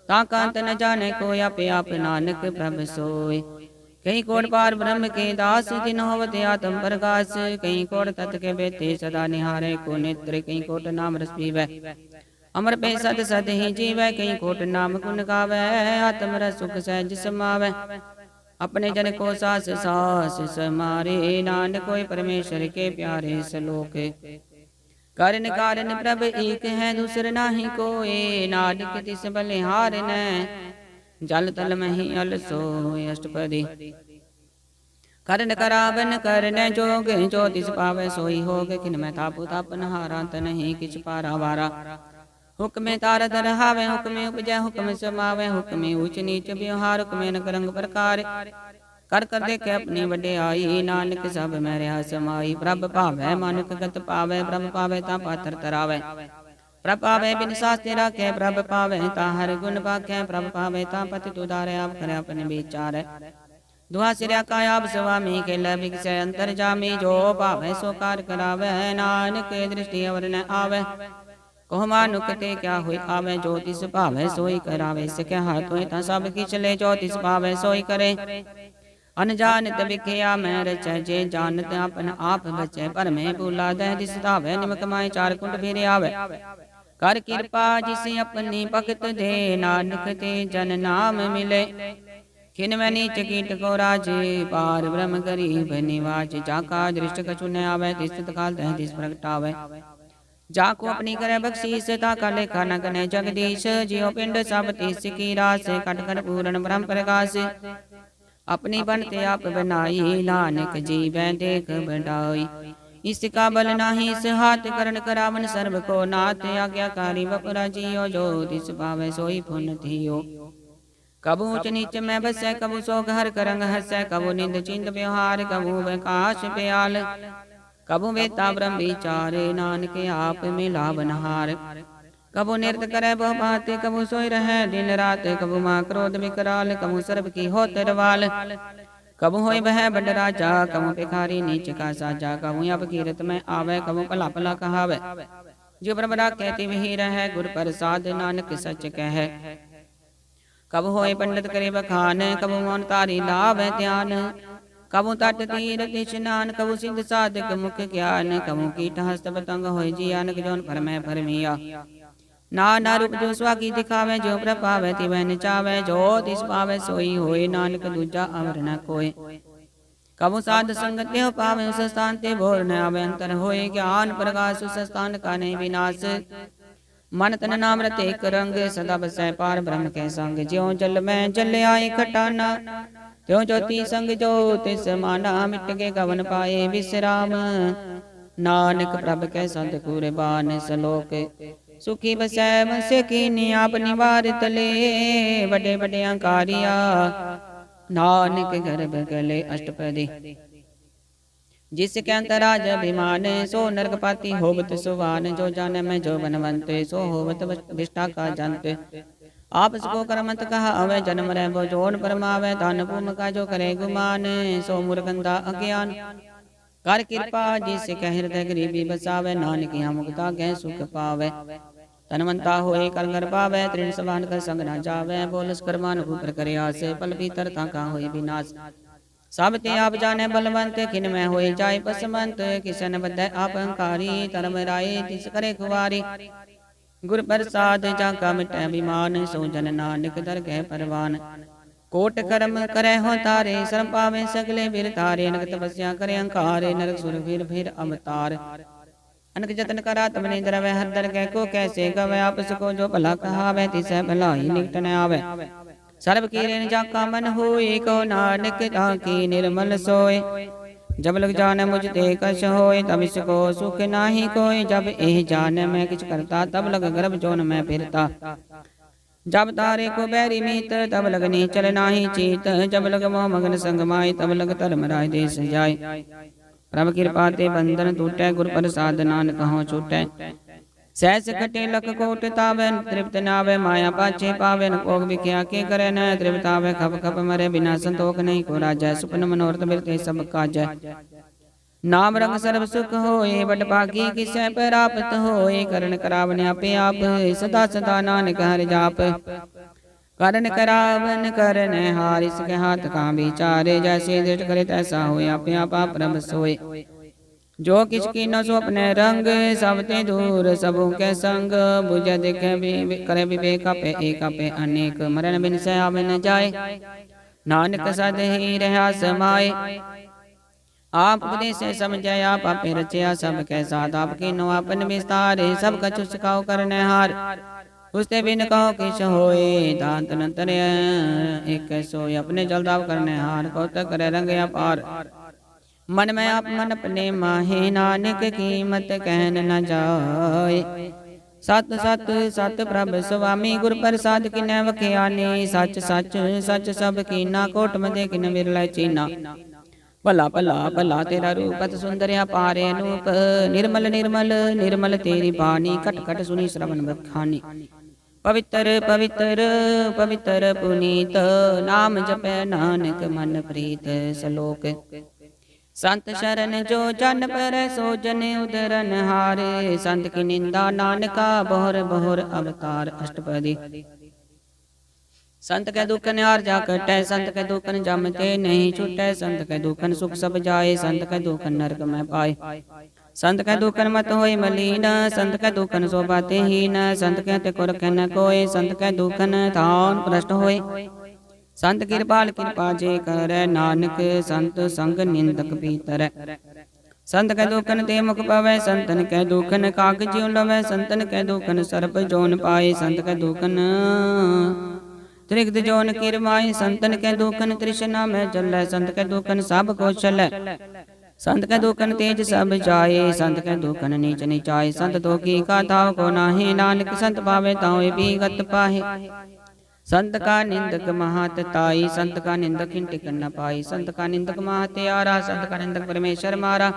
ताकांत न जाने को आपे आप, नानक प्रभ सोय। कहीं कोट पार ब्रह्म के दास, दिन होवत आत्म प्रकाश। कहीं कोट तत् के बेते सदा निहारे को नेत्र। कहीं कोट नाम रस पीवै, अमर पे सद सद ही जीवै। कहीं कोट नाम गुण गावै, आत्म रस सुख सहज समावै। अपने जन को सास सास समारे, नानक कोई परमेश्वर के प्यारे। श्लोक कारण कारण प्रभ एक है, दूसर नाही कोय। नानक तिस बलिहार न, जल तल मही अल सोय। अष्टपदी करण करावन करन जोग, जो तिस पावै सोई होग। किन मैं तापु तापन हारा, तनहि किछ पारा वारा। हुक्मे तार दर हावे, हुक्मे उपजै हुक्म समावै। हुक्मे ऊच नीच व्यवहार, हुक्मे नक रंग प्रकार। कर कर देखे अपनी वड्याई, नानक सब मैं रहा समाई। प्रभ पावै मानुक गत पावै, प्रभ पावै ता पाथर तरावै। प्रभ पावै बिन शास्त्र राखै, प्रभ पावै ता हर गुण पाखै। प्रभ पावै ता पति तुधारै, आप करे अपने विचार। दुआ सिरा का आप स्वामी, खेल बिगसै अंतर जामी। जो पावै सो कार करावै, नानक दृष्टि अवर न आवै। कहो मानुक ते क्या होई आवे, जो तिस पावै सोई करावे। सके हाथ होई ता सब किछ ले, जो तिस पावै सोई करे। अनजानत बिखया मैं रचै, जे जानत अपन आप बचै। पर मैं भूला दह दिस धावै, निमक माय चार कुंड फिर आवे। कर कृपा जिस अपनी भगत दे, नानक ते जन नाम मिले। खिन मैं नीच कीट को राजे, पार ब्रह्म गरीब निवाज। जाका दृष्ट कछु न आवे, तिस काल दह दिस प्रगटावे। जाको अपनी करे बख्शीस, ताका लेखा न गने जगदीश। जियो पिंड सब तिस की रास, कट कट पूर्ण ब्रह्म प्रकाश। अपनी बनते आप बनाई, नानक जीवै देख बढ़ाई। इसका बल नाही इस हाथ, करण करावन सर्व को नाथ। आज्ञाकारी बपुरा जियो, जो तिस पावै सोई पुन थियो। कबू ऊंच नीच में बसै, कबू सोग हर करंग हसै। कबू निंद चिंद व्यवहार, कबू वकाश प्याल। कबू वेता ब्रह्म विचारे, नानक आप मिला बनहार। कबू नृत्य करे बहु भांति, कबू सोई रहे दिन रात। कबू माँ क्रोध विकराल, कबू सर्व की होत रवाल। कबू होई बह बड़ राजा, कबू भिखारी नीच का साजा। कबू अब कीरत में आवे, कबू भला भला कहावे। जो प्रभरा कहती वही रहे, गुर प्रसाद नानक सच कहे। कब होए पंडित करे बखान, कबू मौन तारी लावे ध्यान। कबू तट तीर स्नान, कबू सिंध साधक मुख ज्ञान। कबू कीट हस्त पतंग होय जियानक, जोन परमै परमिया। नाना रूप जो स्वाकी दिखावे, जो प्रभावै तिवै नचावे। जो तिस पावै सोई होय, नानक दूजा अवर न कोय। कबू साध संगत देह पावे, उस स्थान ते भोर न आवे। अंतर होय ज्ञान प्रकाश, उस स्थान का नहीं विनाश। मन तन नाम रते एक रंग, सदा बसै पार ब्रह्म के संग। ज्यों जल में जल आए खटाना, त्यों ज्योति संग ज्योति समाना। मिट के गवन पाए विश्राम, नानक प्रभ के संत कुरबान। सलोक सुखी बसै मस्य कीनी, आप निवार तले। बड़े बड़े अंकारिया, नानक गर्भ गले अष्टपदी। जिसके अंतराज अभिमान, सो नरक पाती होवत सुवान। जो जाने में जो बनवंत, सो होवत विष्ठा का जंत। आपस को करमत कहा अवै, जन्म रह वो जोन परमावे। दान पुण्य का जो करे गुमान, सो मूर्खंदा अज्ञान। कर कृपा जिस कह हृदय गरीबी बसावे, नानक यहाँ मुक्ता कह सुख पावे। तनवंता होए कर घर पावे, तृण समान कर संग न जावे। बोलस करमान ऊपर करे आस, पल भीतर ताका होए विनाश। सब ते आप जाने बलवंत, खिन में होए जाय पसमंत। किसन बद्धै आप अहंकारी, धर्म राय तिस करे खुवारी। गुर प्रसाद जाका मिटै अभिमान, सो जन नानक दरगह परवान। कोट कर्म करे हो तारे, शर्म पावे सगले वीर तारे। नरक तपस्या करे अहंकारे, नरक सुर फिर अवतार। अनक जतन करा तब निंद्र वह हर दरगह को, कैसे गवे आपस को। जो भला कहावे तिसै भलाई निकट न आवे। सर्व कीरेन जाका मन होए, को नानक ताकी निर्मल सोए। जब लग जान मुझ ते कछ होए, तब इसको सुख नाही कोय। जब एह जान मैं किछ करता, तब लग गर्भ जोन में फिरता। जब तारे को बैरी मीत, तब लग नीचल नाही चीत। जब लग मोह मगन संग माय, तब लग धर्म राय देश जाय। प्रभ कृपा ते बंधन टूटै, गुर प्रसाद नानक हों छूटै। सहस खटे लख कोट तावे, तृप्त नावे माया पाछे पावे। न कोग बिख्या के करे न तृप्त आवे, खप खप मरे बिना संतोख नहीं को राजै। सुपन मनोरथ बिरते सब काजै। नाम रंग सर्व सुख होए, बड़ भागी किसै प्राप्त होए। करण करावन आपे आप, सदा सदा नानक हरि जाप। करण करावन करन हार, इसके हाथ का विचारे। जैसे दृष्ट करे तैसा होए, आपे आपा प्रभ सोए। जो किछ कीनो सो अपने रंग, सब ते दूर सबों के संग। बुझ देखे करे विवेक पे एक पे अनेक। मरण बिन से आवे न जाए, नानक सद ही रहा समाए। आप उपदेश समझे आप आपे रचया, सब के साथ आपकी नो अपन विस्तारे। सब कछु सिखाओ करने हार, उसते बिन कहो किछ होए। दांत नंतर एक सोए, अपने जलदाव करने हार। कौतक करे रंग अपार, मन में आप मन अपने माहे। नानक कीमत कहन न जाए, सत सत सत प्रभ स्वामी गुर प्रसाद किन्नै वखियानी सच सच सच सब कीना कोट मदे किन विरलै चीना भला भला भला तेरा रूपत सुंदरिया पारे अनूप निर्मल निर्मल निर्मल तेरी बानी खट खट सुनी श्रवण बखानी पवित्र पवित्र पवित्र पुनीत नाम जपै नानक मन प्रीत सलोक संत शरण जो जन पर सो जन उदरन हारे संत की निंदा नानका बहुर बहुर अवतार अष्टपदी संत के दुखन हार जा कटै संत के दुखन जमते नहीं छूटै संत के दुखन सुख सब जाए संत के दुखन नरक में पाए संत के दुखन मत होय मलीन संत के दुखन शोभाते हीन संत के ते कुर न कोय संत के दुखन थान भ्रष्ट होय संत कृपाल कृपा जे कर नानक संत संग निंदक भीतर संत के दुखन ते मुख पवै संतन के दुखन कागज लवै संतन के दुखन सर्प जोन पाए संत के दुखन त्रिगद जोन किरमाए संतन के दुखन तृष्णा में जलै संत के दुखन सब को चलै संत के दुखन तेज सब जाए संत के दुखन नीच नीचाए संत दुखी का ताव को नाहे नानक संत पावे तावे भी गत पाहे संत का निंदक महातताई संत का निंदक टिक न पाई संत का निंदक महात्यारा संत का निंदक परमेश्वर मारा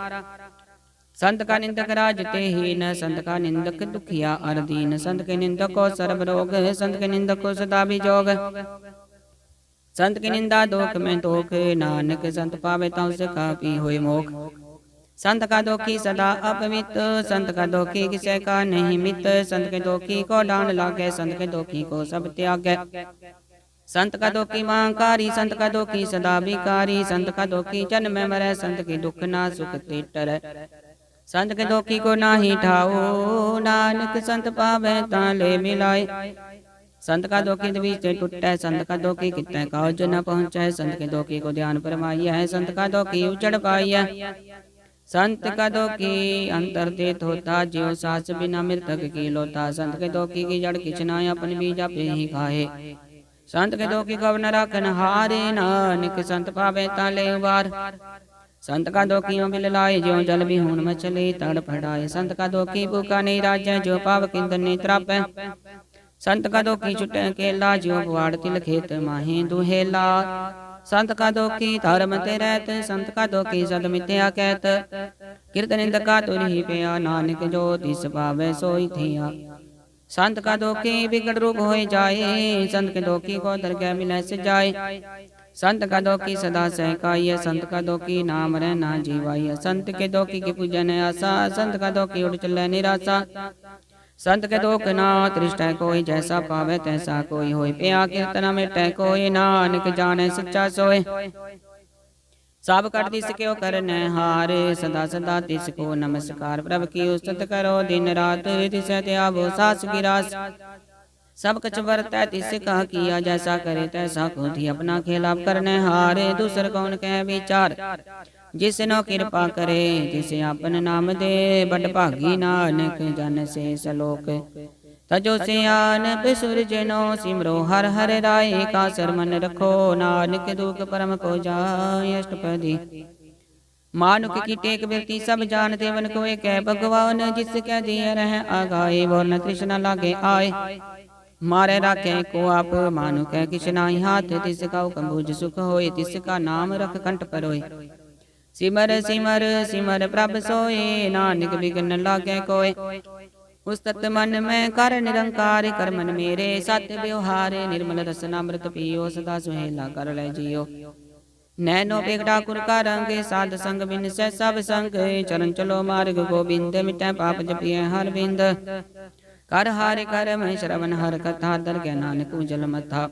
संत का निंदक राजते हीन संत का निंदक दुखिया अरदीन संत के निंदक को सर्व रोग संत के निंदक को सदा विजोग संत की निंदा दोख में दोख नानक संत पावे ताऊ से कापी होए मोख संत का दोखी सदा अपवित संत का दोखी किसे का नहीं मित संत के दोखी को डांड लागे संत के दोखी को सब त्यागे संत का दोखी महाकारी संत का दोखी सदा विकारी संत का दोखी जन्म में मरे संत की दुख ना सुख तीटर संत के दोखी को ना ही ठाओ नानक संत पावे ताले मिलाए संत का दोखी बीच टूटे संत का दोखी कितने काज न पहुँचे संत के दोखी को ध्यान फरमाई है संत का दोखी उचड़ पाई है संत का दोखी अंतर्देत होता ज्यो सास बिना मृतक की लोता संत के दोखी की जड़ किचना अपन बीजा पे ही खाए संत के दोखी को न राखन हारे नानक संत पावे ताले उबार संत का दोखियों बिल लाए ज्यो जल भी हून मछली तड़ फड़ाए संत का दोखी भूखा नहीं राजे जो पाव किंद नहीं त्रापे संत का दोखी छुटे केला ज्यो बुआड़ तिल खेत माही दुहेला संत का दोखी धर्म ते रहत संत का दोखी सद मिथ्या कहत कीर्तन निंदक का तुरही पिया नानक जो तिस पावे सोई थिया संत का दोखी बिगड़ रूप हो जाए संत के दोखी को दरगाह मिले से जाए संत का दोखी सदा सहकाय संत का दोखी नाम रह ना जीवाय संत के दोखी की पूजन आशा संत का दोखी उड़ चले निराशा संत के दोख ना तृष्ट कोई जैसा पावे तैसा कोई होय पिया कीर्तन मिटै कोई नानक जाने सच्चा सोय सब कर तिस क्यों करने हारे सदा सदा तिस को नमस्कार प्रभु की उस्तत करो दिन रात तिस त्यागो सास गिरास सब कछ वर्तै तिस कहा किया जैसा करे तैसा खुद ही अपना खिलाफ करने हारे दूसर कौन कह विचार जिसनो कृपा करे जिसे अपन नाम दे बड़ भागी नानक जन से सलोक तजो से आन पिसुर जनो सिमरो हर हर राय का सरमन रखो नानक दुख परम को जाय अष्टपदी मानुक की टेक व्यक्ति सब जान देवन को एक भगवान जिसके दिए रहे आगाए वो न कृष्ण लागे आए मारे राखे को आप मानुक किशनाई हाथ तिसका कंबुज सुख होए तिसका नाम रख कंठ पर होए सिमर सिमर सिमर प्रभ सोए नानक बिघन लागे कोय उस्तत मन में कर निरंकार कर मन मेरे सत्य व्यवहारे निर्मल रसनामृत पियो सदा सुहेला कर ले जियो नैनो पेग ठाकुर का रंग साध संग बिन से सब संग चरण चलो मार्ग गोविंद मिटै पाप जपिए हर बिंद कर हारे कर मैं श्रवण हर कथा दर के नानक उजल मथा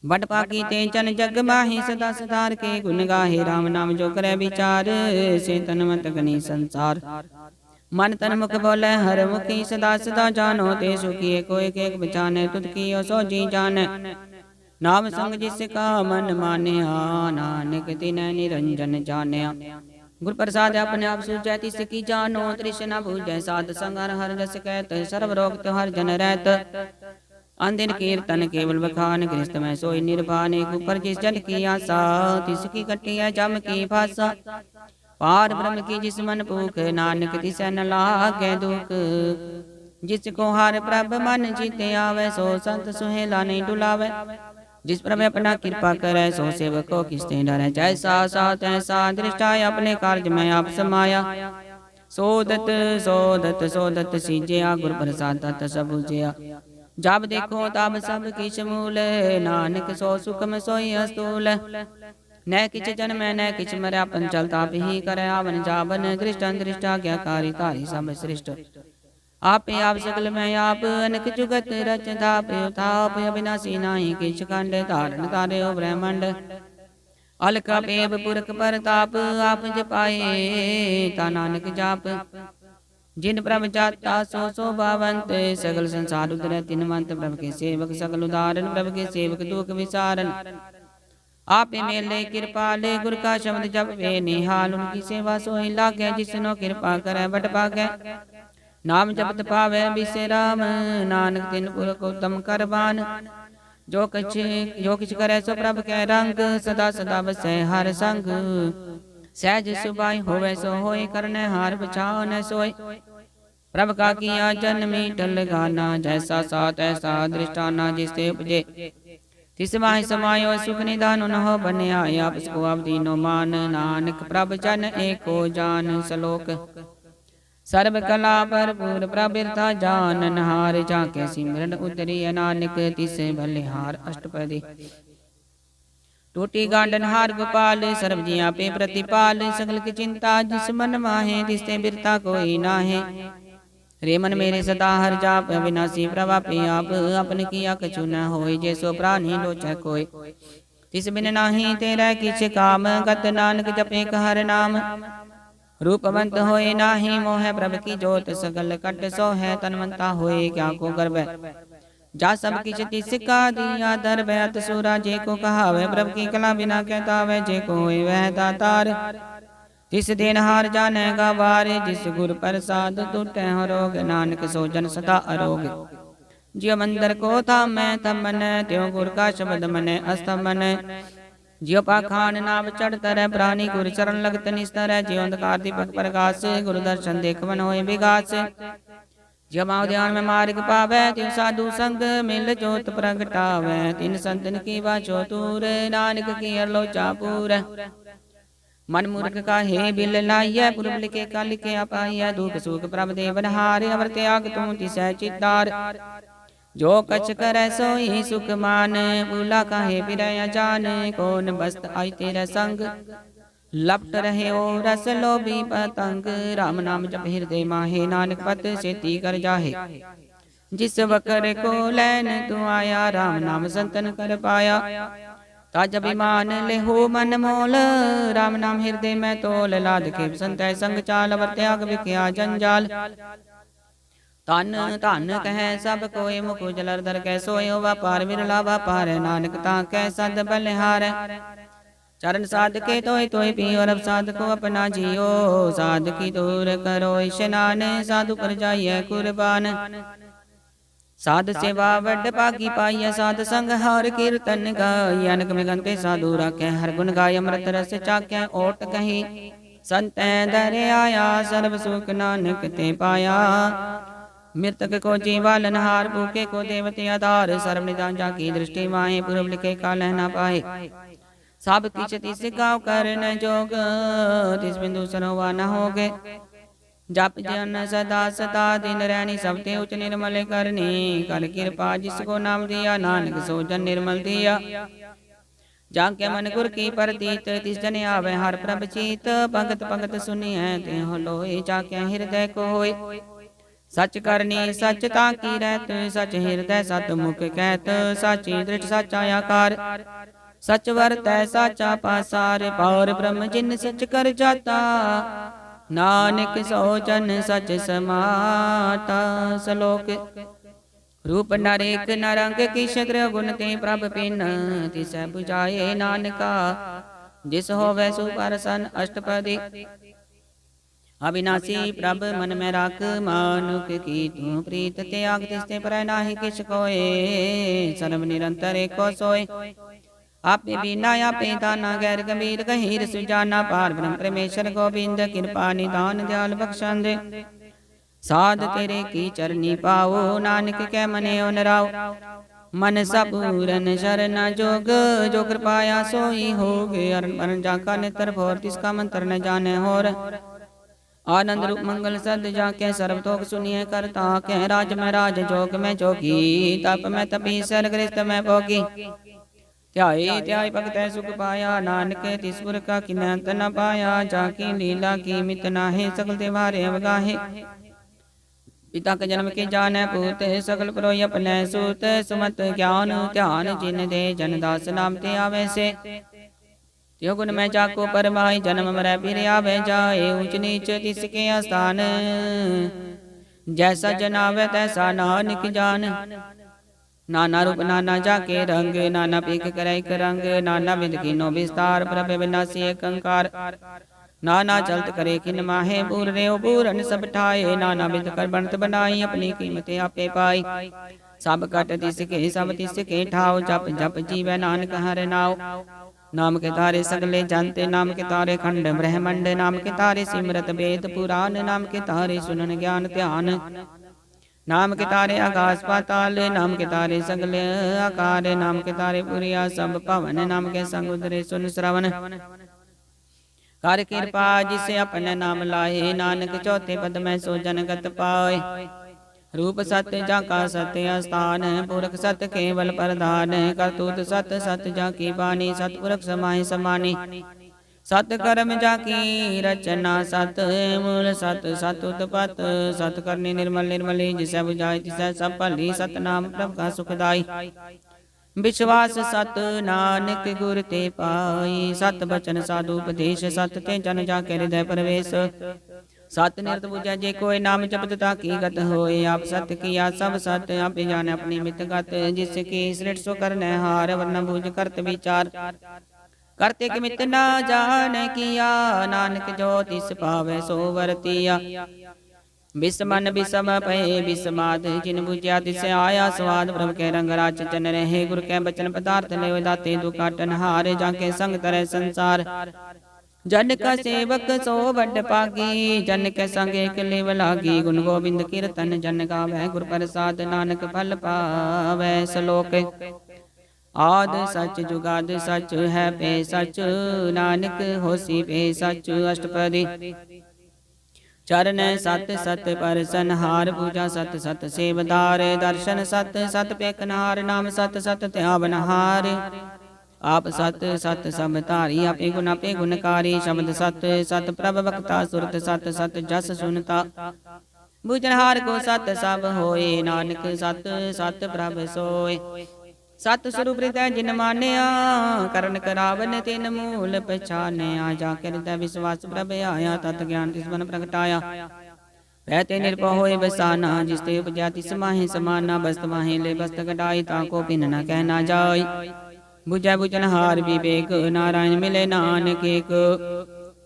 बट पाकी ते चन जग माही सदा सदार के गुण गाहे राम नाम जो करे विचार से तन मत गनी संसार मन तन मुख बोले हर मुखी सदा सदा जानो ते सुखिए को एक एक बचाने तुद की सो जी जान नाम संग जिसका मन माने नानक तिन निरंजन जाने गुर प्रसाद अपने आप सूझै तिसकी जानो तृष्णा भूजै साध संग हर जस कहत सर्व रोग त्योहार जन रहत अंदिन कीर्तन केवल बखान गृहस्थ में सोई निर्वाण ऊपर जिस जन की आशा तिसकी कटी है जम की भाषा पार ब्रह्म की जिस मन भूख नानक तिस न लागे दुख जिसको हार प्रभ मन जीते आवे, सो संत सुहेला नहीं डुलावे। जिस प्रभ अपना कृपा करे, सो सेवको किसते डरे। जैसा सा तैसा दृष्टा अपने कार्य में आप समाया। सोदत सोदत सोदत सीजया, गुर प्रसाद तत सब बुझया। जब देखो तब सब किछ मूल, नानक सो सुखम सोई अस्तूल। न किछ जन्म न किछ मरया, पंचल ताप ही करे आवन जावन। दृष्टन दृष्टा क्या कारी तारी सब श्रेष्ठ। आप आप सकल में आप, अनक जुगत रच थाप थाप। अविनाशी नाही किछ खंड, धारण तारे ब्रह्मंड। अलख पेब पुरख परताप, आप जपाए ता नानक जाप। जिन प्रभ जाता सो शोभावंत, सगल संसार उधर तिनवंत। प्रभ के सेवक सकल उदाहरण, प्रभ के सेवक दुख विसारन। आपे मेले कृपाले, गुर का शब्द जप वे निहाल। उनकी सेवा सोई लागे, जिसनो कृपा करे बट पागे। नाम जपत पावे बिसेराम, नानक तिन पुरख उत्तम करबान। जो किछ करे सो प्रभ के रंग, सदा सदा बसै हर संग। सहज सुबाई होवे सो होय, करने हार बचाओ न सोय। प्रभ का किया जन मीठल गाना, जैसा सा तैसा दृष्टाना। जिसते उपजे तिस माहि समायो, सुख निधान उन्हो बन्या। आप उसको अब दीनो मान, नानक प्रभ जन एको जान। सलोक सर्व कला भरपूर, प्रबिरता जानन हार। जाके सिमरन उतरी नानक, तिसे बलिहार अष्टपदी। टूटी गांडन हार गोपाल, सर्व जिया पे प्रतिपाल। सकल की चिंता जिस मन माहे, तिसते बिरता कोई नाहे। रे मन मेरे सदा हर जाप, अविनाशी प्रभापे आप। अपन किया कछु न होय, जैसो प्राणी लोचै कोय। तिस बिन नाही तेरा किछ काम, गत नानक जपे हर नाम। रूपवंत होए नाही मोह, प्रभ की जोत सकल कट सो है। तनवंता होए क्या को गर्भ, जा सब किछ तिसका दिया दर। बैत सुरा जे को कहावे, प्रभ की कला बिना कहता वह। जे को होए वह दातार, तिस दिन हार जाने का बार। जिस गुर प्रसाद टूटे हो रोग, नानक सो जन सदा अरोग। जियो मंदिर को था मैं तब मन, त्यों गुर का शब्द मने अस्तमन। जियो पाखान नाव चढ़ तरह, प्राणी गुर चरण लगत निस्तर। जियो अंधकार दीपक प्रकाश, गुरु दर्शन देखवन होय विगास। जियो माव ध्यान में मार्ग पावे, त्यों साधु संग मिल जोत प्रगटावे। तिन संतन की बाचो तूर, नानक की अरलोचा पूर। मन मूर्ख का हे बिल लाइय, पूर्व लिखे का लिखे अपाइय। दुख सुख प्रभ देवन हार, अवर त्याग तू तिसै चित्तार। जो कछ करे सोई सुख मान, भूला काहे बिरय जान। कौन बस्त आई तेरा संग, लपट रहे ओ रस लोभी पतंग। राम नाम जप हृदय माहे, नानक पत सेती कर जाहे। जिस वकर को लैन तू आया, राम नाम संतन कर पाया। ताज अभिमान ले हो मन मोल, राम नाम हृदय में तोल। लाद के संत संग चाल, अवर त्याग विख्या जंजाल। तन धन कह सब कोय, मुख जलर दर कै सोय। व्यापार विरला व्यापार, नानक ताकै सद बलिहार। चरण साध के तोय तोय पियो, और साध को अपना जियो। साध की दूर करो स्नान, साधु पर जाइए कुर्बान। साध सेवा वड पागी पाइय, साध संग हर कीर्तन गाय। अनक मिगंते साधु राखे, हर गुण गाय। अमृत रस चाकै ओट कही, संत दर आया। सर्व सुख नानक ते पाया। मृतक को जीवालन हार, भूखे को देवते आधार। सर्व निदान जाकी दृष्टि माहे, पूर्व लिखे का लहना पाए। सब किछ तिस गाँव कर न जोग, तिस बिंदु सरोवा न होगे। जप जन सदा सदा दिन रहनी, सब ते उच्च निर्मल करनी। कर कृपा जिसको नाम दिया, नानक सो जन निर्मल दिया। जाके मन गुर की प्रतीत, तिस जन आवे हर प्रभ चीत। भगत भगत सुनिए ते हो लोय, जाके हृदय को होय। सच करनी सच ताकी रहत, सच हृदय सत मुख कहत। साची दृढ़ साचा आकार, सच वरतै साचा पासार। पार ब्रह्म जिन सच कर जाता, नानक सो जन सच समाता। सलोक रूप नरेक नरंग की क्षत्र गुण ते प्रभ पिन। तिसै बुझाए नानका, जिस होवै सुपरसन अष्टपदी। अविनाशी प्रभ मन में राख, मानुक की तू प्रीत। त्याग तिसते पर नाही किछ कोय, सर्व निरंतर एको सोय। आपे बिना आपे दाना, गैर गंभीर गहीर सुजाना। पार ब्रह्म परमेश्वर गोविंद, कृपा निदान दयाल बख्शंद। साध तेरे की चरनी पाओ, नानक कै मने नराओ। मन सबूरन शरण जोग, जो कृपाया सोई होग। अरण जाका नेत्र भोर, तिसका मंत्र न जाने होर। आनंद रूप मंगल सद जाके, सर्वतोक सुनिए करता के। राज में राज, जोग में जोगी, तप में तपी, सरगृहस्थ में भोगी। ध्याये ध्याय भगत सुख पाया, नानक तिसपुर का किन्हीं अंत न पाया। जाकी लीला की मित नाहे, सकल तिवारे अवगाहे। पिता के जन्म के जाने पूत, सकल परोय अपने सूत। सुमत ज्ञान ध्यान जिन दे, जन दास नाम ते आवे से। त्यो गुण में जाको परमाई, जन्म मरै फिर आवे जाए। ऊंच नीच तिसके स्थान, जैसा जनावे तैसा नानक जान। नाना रूप नाना जाके रंग, नाना पीक करे रंग। नाना विध कीनो विस्तार, प्रभ विनाशी एक अंकार। नाना चलत करे किन माहे, पूर रे पूरन सब ठाए। नाना विध कर बनत बनाई, अपनी कीमत आपे पाई। सब कट तिसके सब तिसके ठाओ, जप जप जीवै नानक हर नाओ। नाम के तारे सगले जानते, नाम के तारे खंड ब्रह्मंड। नाम के तारे सिमरत वेद पुराण, नाम के तारे सुनन ज्ञान ध्यान। नाम के तारे आकाश पाताल, नाम के तारे सगले आकार। नाम के तारे पुरिया सब पवन, नाम के संग उदरे सुन श्रवण। कर कृपा जिसे अपने नाम लाए, नानक चौथे पद में सो जनगत पाए। रूप सत्य जाका सत्य स्थान, पुरख सत्य केवल प्रधान। करतूत सत्य सत्य जाकी बानी, सतपुरख समाहि समानी। सत कर्म जाकी रचना सत, मूल सत सत उत्पत। सत करनी निर्मल निर्मली, जिसे बुझाई तिसे सब भली। सत नाम प्रभ का सुखदाई, विश्वास सत नानक गुर ते पाई। सत बचन साधु उपदेश, सत ते जन जाके हृदय प्रवेश। सत निरत बुझै जे कोई, नाम जपत ताकी गत होए। आप सत्य किया सब सत, आप जाने अपनी मित गत। जिसकी सृष्टि सो करने हार, वरन बूझ करत विचार। करते कि मित ना जान किया, नानक जो तिस पावे सो वर्तिया। विषमन विषम पए विषमाद, जिन बुझिया तिसे आया स्वाद। प्रभु के रंग राज चन रहे, गुरु के बचन पदार्थ ले दाते। दुकाटन हार, जाके संग तरह संसार। जन का सेवक सो बड़ पागी, जन के संग एक लेव लागी। गुण गोविंद कीर्तन जन गावै, गुर प्रसाद नानक फल पावै। श्लोक आद सच जुगाद सच है पे सच, नानक होसी पे सच। अष्टपदी चरण सत सत पर संहार, पूजा सत सत सेवदार। दर्शन सत सत पेखनार, नाम सत सत त्यावनहार। आप सत सत सब धारी, आपे गुण आपे गुणकारी। शब्द सत सत प्रभ वक्ता, सुरत सत सत जस सुनता। बुझनहार को सत सब होए, नानक सत सत प्रभ सोए। सत स्वरूप हृदय जिन मानिया, करण करावन तिन मूल पछानिया। जाके हृदय विश्वास प्रभ आया, तत ज्ञान तिस मन प्रगटाया। रहते निर्भय होए बसाना, जिसते उपजा तिस माहि समाना। बस्त माहि ले बस्त कटाई, ताको पिन न कहना जाय। बुझै बुझनहार विवेक, नारायण मिले नानक एक।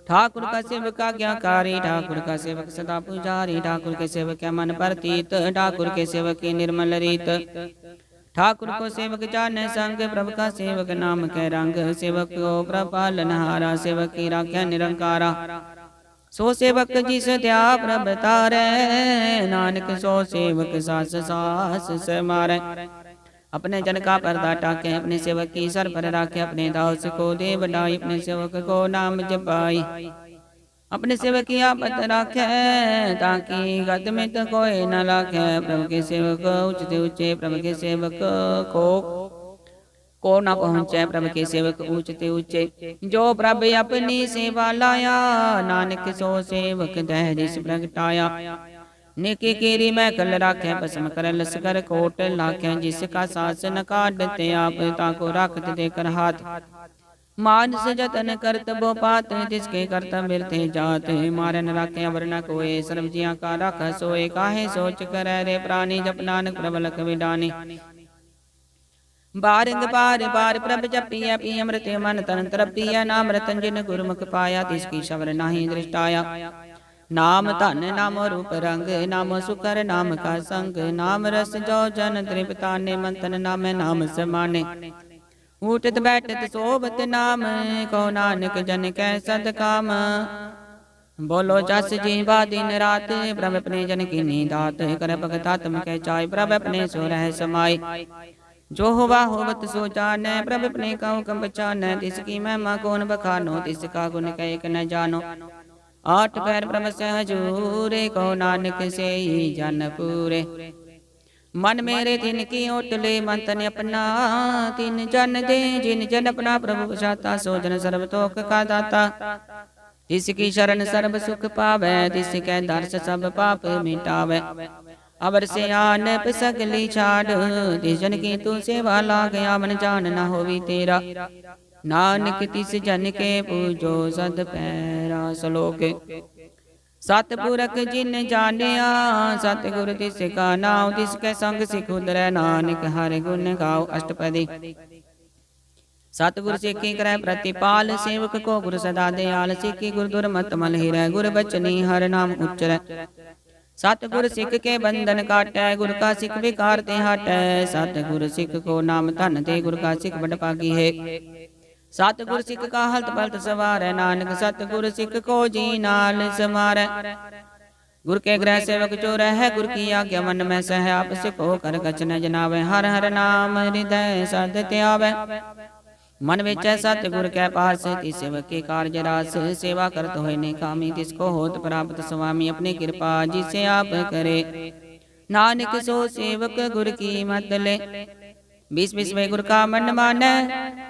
ठाकुर का सेवक आज्ञाकारी, ठाकुर का सेवक सदा पुजारी। ठाकुर के सेवक मन प्रतीत, ठाकुर के सेवक की निर्मल रीत। ठाकुर को सेवक जाने संग, प्रभु का सेवक नाम के रंग। सेवक को प्रभु पालनहारा, सेवक की राख्या निरंकारा। सो सेवक जिस त्या प्रभ तारै, नानक सो सेवक सास सास समारै। अपने जन का पर्दा टाके, अपने सेवक की सर पर राखे। अपने दास को दे बढ़ाई, अपने सेवक को नाम जपाई। अपने सेवक की आपत राखे, ताकि गत में तो कोई न लाखे। प्रभु के सेवक ऊंचे ऊंचे, प्रभु के सेवक को न पहुँचे। प्रभु के सेवक ऊंचे ऊंचे, जो प्रभु अपनी सेवा लाया। नानक सो सेवक धैर्य प्रगटाया। नेकी केरी मैं कल राखे, भस्म कर लसकर कोट लाखे। जिसका सास न काटते आप, ताको राखत देकर हाथ। मानस जतन करत बो पात, जिसके करता मिलते जात। मारन राखे अवर न कोए, सर्व जिया का राख सोए। काहे सोच कर रे प्राणी, जप नानक प्रबल कविडानी। बारंग बार बार प्रभ जपिया, पिय अमृत मन तन तरपिया। नाम रतन जिन गुरमुख पाया, तिसकी शवर नाही दृष्टाया। नाम धन नाम रूप रंग, नाम सुकर नाम का संग। नाम रस जो जन तृप्ताने, मंथन नाम नाम समाने। उठत बैठत सोबत नाम, को नानक जन कै सद काम। बोलो जस जीवा दिन रात प्रभ अपने जन की नींदात कर भगत आत्म कह चाय प्रभ अपने सो रह समाय जो हुआ होवत सो जाने प्रभ अपने का हुक्म बचाने तिसकी महिमा कौन बखानो तिसका गुण कह एक न जानो आठ पैर ब्रह्म से हजूरे को नानक से ही जन पूरे मन मेरे तिन की ओटले मन तन अपना तिन जन दे जिन जन अपना प्रभु बचाता सो जन सर्व तोक का दाता तिसकी शरण सर्व सुख पावे तिसके दर्श सब पाप मिटावे अवर से आन सगली छाड़ तिस जन की तू सेवा लाग आवन जान न होवी तेरा नानक तिस जन के पूजो सद पैरा श्लोक सतपुरख जिन जानिया सतगुरु तिसका नाम तिसके संग सिख उतरै नानक हर गुण गाओ अष्टपदी सतगुरु सिखी करे प्रतिपाल सेवक को गुरु सदा दयाल सिखी गुरु दुर्मत मल हिरै गुरु बचनी हर नाम उच्चरै सतगुरु सिख के बंधन काटै गुरु का सिख विकार ते हटै सतगुरु सिख को नाम धन ते गुरु का सिख बड़ पागी है सतगुरु सिख का हल्त पलत सवार है नानक सतगुरु सिख को जी नाल समार गुरु के ग्रह सेवक जो रह गुरु की आज्ञा मन में सह आप सिखो कर कछ न जनावे हर हर नाम हृदय सद त्यावे मन विच सतगुरु के पास ति सेवक के कार्य रास सेवा करत होय ने कामी तिसको होत प्राप्त स्वामी अपनी कृपा जिसे आप करे नानक सो सेवक गुरु की मत ले बीस वे गुरु का मन माने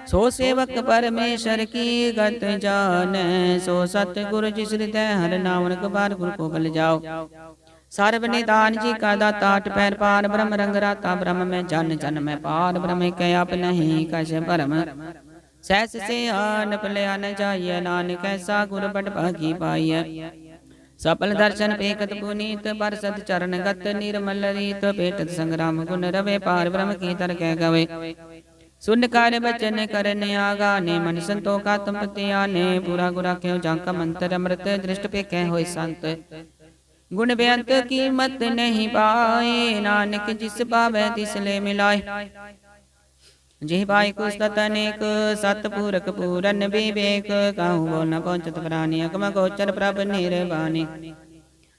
सो सेवक परमेश्वर की गत जाने सो सतगुरु जिस हृदय हर नाम बार गुरु को बल जाओ सर्व निदान जी का दाता आठ पैर पार ब्रह्म रंग राता ब्रह्म में जन जन में पार ब्रह्म के आप नहीं कश परम सहस से आन पल्यान जाइए नानक ऐसा गुरु बड़ भागी पाइय सफल दर्शन पेकत पुनीत बरसत चरण गत निर्मल रीत पेटत संग्राम गुण रवे पार ब्रह्म की तर कह गवे सुन कार्य बचन करने आगाने मन संतोखा तुम पति आने पूरा गुरा क्यों जाका मंत्र अमृत दृष्ट पे कह होय संत गुण बेअंत कीमत नहीं पाए नानक जिस पावे तिसले मिलाए जिह पाई कुछ अनेक सतपुरख पूरन विवेक कहूँ बोल न पहुंचत प्राणी अकम गोचर प्रभ निर्वाणी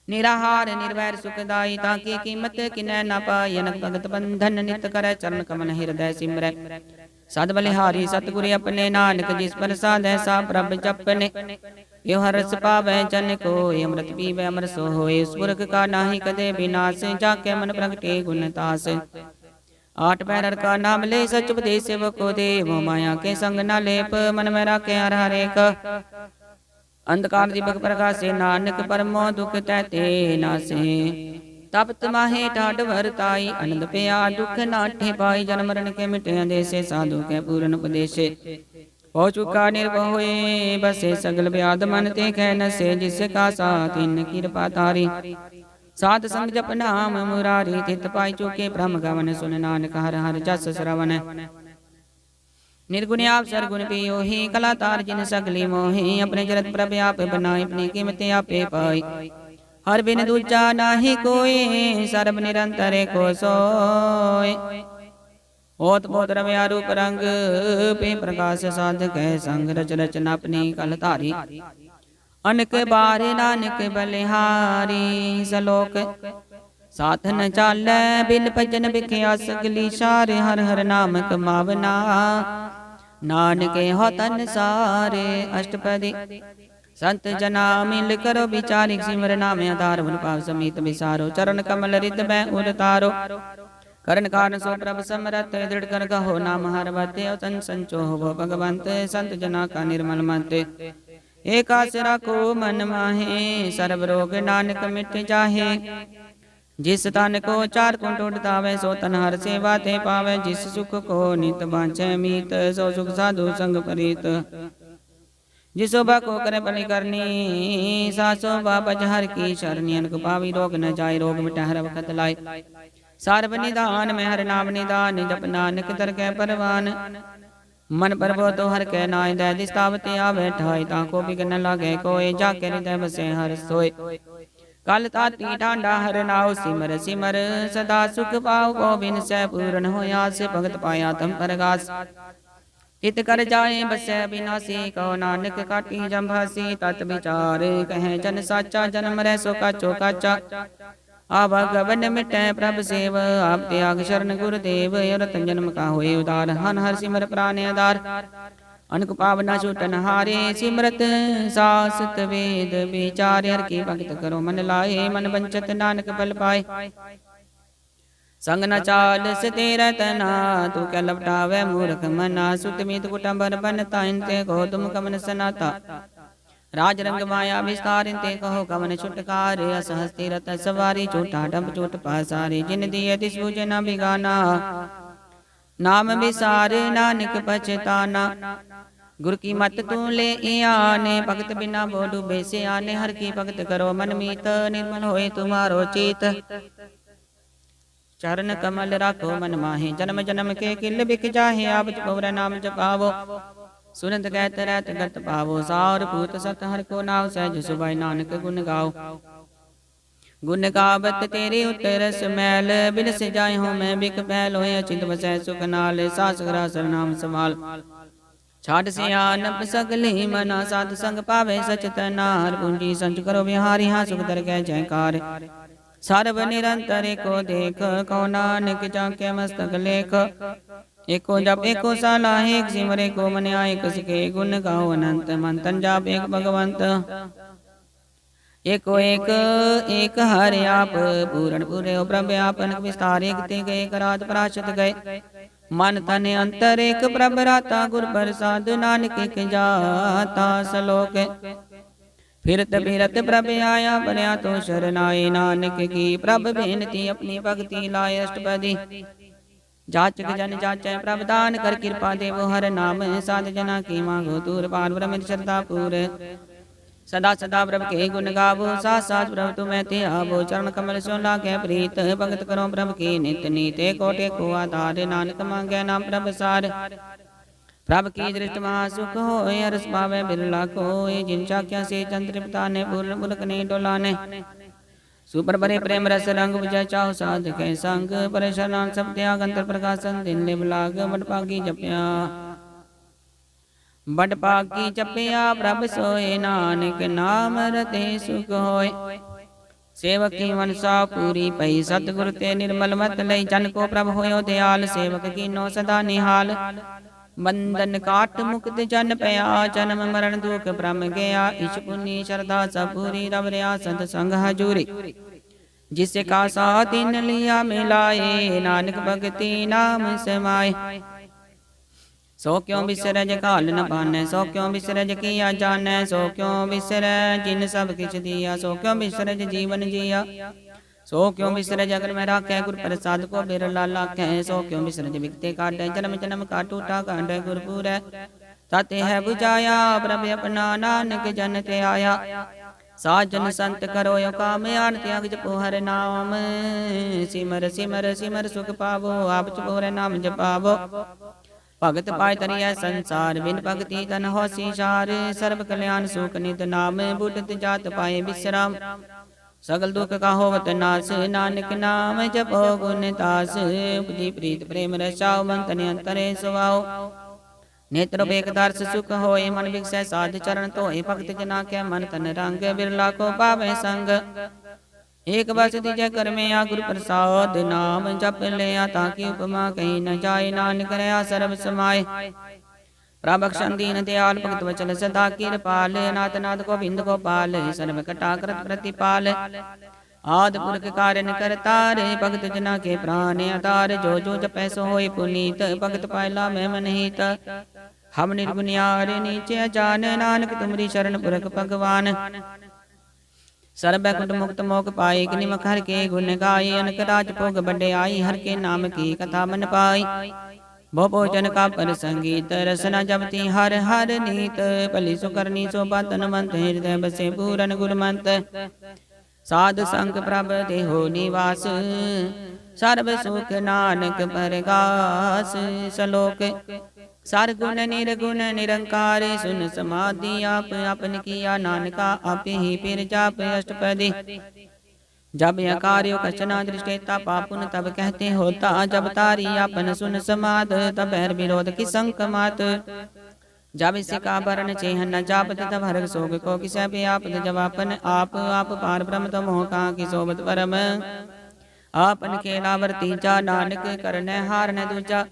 निराहार निर्वैर सुखदाई ताकि कीमत किन्ह न पाय जनक भगत बंधन नित कर चरण कमन हृदय सिमरै सद बलिहारी सतगुरु अपने नानक जिस प्रसाद ऐसा प्रभ जपने यो हरस पावै जन को अमृत पीवै अमर सो होए उस पुरख का नाही कदे विनाश जाके मन प्रगटे गुण तास आठ पैर का नाम ले सच उपदेश सेवको दे वो माया के संग न लेप मन में राखे हर हर एक अंधकार दीपक प्रकाशे नानक परमो दुख तैते नासे तपत माहे ठाड भरताई आनंद पिया दुख नाठे पाई जन्म मरण के मिटे अंदेशे साधु के पूर्ण उपदेशे हो चुका निर्भय होए बसे सगल व्याध मन ते कह न से जिसका साथ इन कृपा तारी साध संग जप नाम मुरारी तित पाई चुके ब्रह्म गवन सुन नानक हर हर जस श्रवण निर्गुण आप सरगुण पियो ही कला तार जिन सगली मोहि अपने जरत प्रभ आप बनाए अपनी कीमत आपे पाई हर बिन दूजा नाही कोई सर्व निरंतर को सोय ओत बोत रव्या रूप रंग पे प्रकाश साध कह संग रच रचना अपनी कल तारी अनक बार नानक बलिहारी सलोक साधन चाल बिन भजन बिख्या सगली सारे हर हर नाम कमावना नानक हो तन सारे अष्टपदी संत जना मिल करो विचारिक सिमर नाम आधार भुन पाव समीत विसारो चरण कमल रिद में उतारो करण कारण सो प्रभ समरथ दृढ़ कर कहो नाम हर बते तन संचो हो भगवंत संत जना का निर्मल मत एकासरा को मन माहे सर्व रोग नानक मिट जाहे जिस तन को चार को टूटतावे सो तन हर सेवा ते पावे जिस सुख को नित बांचे मीत सो सुख साधु संग प्रीत जिसो बा को करे बलि करनी सासो बाबज हर की शरणी अनक पावी रोग न जाय रोग मिटा हर वखत लाए सर्व निदान में हर नाम निदान जप नानक तर के परवान मन परबो तो हर के नाय दे दिस्तावते आवे ठाई ताको बिगन लागे कोई जाके हृदय बसे हर सोए कल ताती डांडा हर नाव सिमर सिमर सदा सुख पाओ गोबिन से पूर्ण होया से भगत पाया तम परगास हित कर जाए बसै बिनासी, कहो नानक काटी जम्भासी। तत विचार कहे जन साचा, जन्म रह सो काचो काचा। आवागमन मिटै प्रभ सेव, आप त्याग शरण गुरुदेव। रत जन्म का होए उदार, हन हर सिमर प्राण आधार। अनक पावना छूटन हारे, सिमरत सासत वेद विचार। हर की भगत करो मन लाए, मन बंचत नानक बल पाए। संग न चाल से तेरा तना, तू क्या लपटावे मूर्ख मना। सुत मीत कुटुंबर बनता, इनते कहो तुम कमन सनाता। राज रंग माया विस्तार, इनते कहो कमन छुटकार। असहस्ती रत सवारी, झूठा डंप झूठ पासारी। जिन दिए तिस बूझे न बिगाना, नाम विसार नानक पछताना। गुर की मत तू ले आने, भगत बिना बो डूबे से आने। हर की भगत करो मन मीत, निर्मल होए तुम्हारो चित। चरण कमल राखो मन माहे, जन्म जन्म के किल बिक जाहे। आप जपौर नाम जपावो, सुनत कहत रहत गत पावो। सार पूत सत हर को नाव, सहज सुभाय नानक गुण गाओ। गुण गावत तेरे उतरस मैल, बिलस जाय हो मैं बिक पैल। होय अचिंत बसै सुख नाल, सास गरा सरनाम संभाल। छाड़ सियानप सगली मना, साध संग पावे सचतनार। पूंजी संच करो बिहारी, हाँ सुख दर कै जयकार। सर्व निरंतर एको देख, कहो नानक जाके मस्तक लेख। एको जप एको सलाह, एक सिमर एको मन आए। कसके गुण गाओ अनंत, मन तन जाप एक भगवंत। एको एक एक हर आप, पूरण पूरे प्रभ आपन। विस्तार एक ते गए, करात प्राशत गए। मन तन अंतर एक प्रभ राता, गुर प्रसाद नानक एक जाता। सलोक फिरत फिरत प्रभ आया, बनया तो शरनाए। नानक की प्रभ बेनती, अपनी भक्ति लाए अष्टपदी। जाचक जन जाचै प्रभ दान, कर कृपा देवो हर नाम। साध जना की मांगो दूर, पार ब्रह्म श्रद्धा पूर। सदा सदा प्रभ के गुण गावो, साथ साथ प्रभ तुम्हें ते आवो। चरण कमल सो लागे प्रीत, भगत करो प्रभ की नित नीत। कोटि को आधार, नानक मांगे नाम प्रभ सार। प्रभ की दृष्टि महा सुख होए, हरस पावे बिरला कोय। जिन चाक्या से चंद्रिपता ने, पूर्ण पुलक ने डोलाने। सुपर बरे प्रेम रस रंग, विजय चाहो साध के संग। परेशान सब त्याग, अंतर प्रकाशन दिन ले बलाग। बडपागी जपया बडपागी जपया, प्रभ सोए नानक नाम रते सुख होय। सेवक की मनसा पूरी पई, सतगुरु ते निर्मल मत लई। जन को प्रभ होयो दयाल, सेवक की नो सदा निहाल। बंधन काट मुक्त जन पया, जन्म मरण दुख ब्रह्म गया। इच पुनि श्रद्धा सब पूरी, रब रया संत संग हजूरी। जिसे का साथ इन लिया मिलाए, नानक भगति नाम समाए। सो क्यों बिसरज काल न पानै, सो क्यों बिसरज किया जानै। सो क्यों बिसरज जिन सब किछ दिया, सो क्यों बिसरज जीवन जिया। सो क्यों बिसरज अगर मैं राखै, गुर प्रसाद को बिरला लाखै। सो क्यों बिसरज बिकते काटै, जन्म जन्म का टूटा कांड गुरपुरै। ताते है बुझाया प्रभ अपना, नानक जन ते आया। साजन संत करो यो काम, आन त्याग जपो हर नाम। सिमर सिमर सिमर सुख पावो, आप जपो हर नाम जपावो। भगत पाय तरिया संसार, बिन भगति तन होसी सार। सर्व कल्याण सुख नित नाम, बुढ़त जात पाए विश्राम। सगल दुख का होवत नाश, नानक नाम जपो गुण तास। उपजी प्रीत प्रेम रसाओ, मन तन अंतरे सुवाओ। नेत्र बेक दर्श सुख होए, मन विकसै साध चरण तोए। भगत जना के मन तन रंग, बिरला को पावे संग। एक बस दिजय कर में आ, गुरु प्रसाद नाम जप लिया। ताकि उपमा कहीं न जाए, नानक रया सर्व समाए। प्रभक्षण दीन दयाल, भगत वचल सदा कृपाल। नाथ नाथ गोविंद गोपाल, सर्व कटा कृत प्रतिपाल। आदि पुरख कारण करतार, भगत जना के प्राण आधार। जो जो जपै सो होय पुनीत, भगत पायला मैं मनहित। हम निर्गुनियार नीचे जान, नानक तुमरी शरण पुरख भगवान। सर्व कुट मुक्त मोक पाई, निमक हर के गुण गाई। अनक राज भोग बड़े आई, हर के नाम की कथा मन पाई। भो भोजन का पर संगीत, रसना जपती हर हर नीत। भली सुकरनी शोभा तनवंत, हृदय बसे पूरन गुरमंत। साधु संग प्रभ देहो निवास, सर्व सुख नानक परगास। सलोक सार गुण निर्गुण निरंकार, सुन समाधि आप आपन किया। नानका आप ही फिर जाप अष्टपदी। जब यह कार्यो कचना दृष्टेता पापुन तब कहते होता, जब तारी आपन सुन समाद तब हर विरोध की संकमात। जब सिका वरण चेह न जापत तब हर सोग को किसे भी आपत। जब आपन आप पार ब्रह्म तो मोह कहाँ की सोबत परम। आपन खेला वर्तीजा नानक करने हार न दूजा।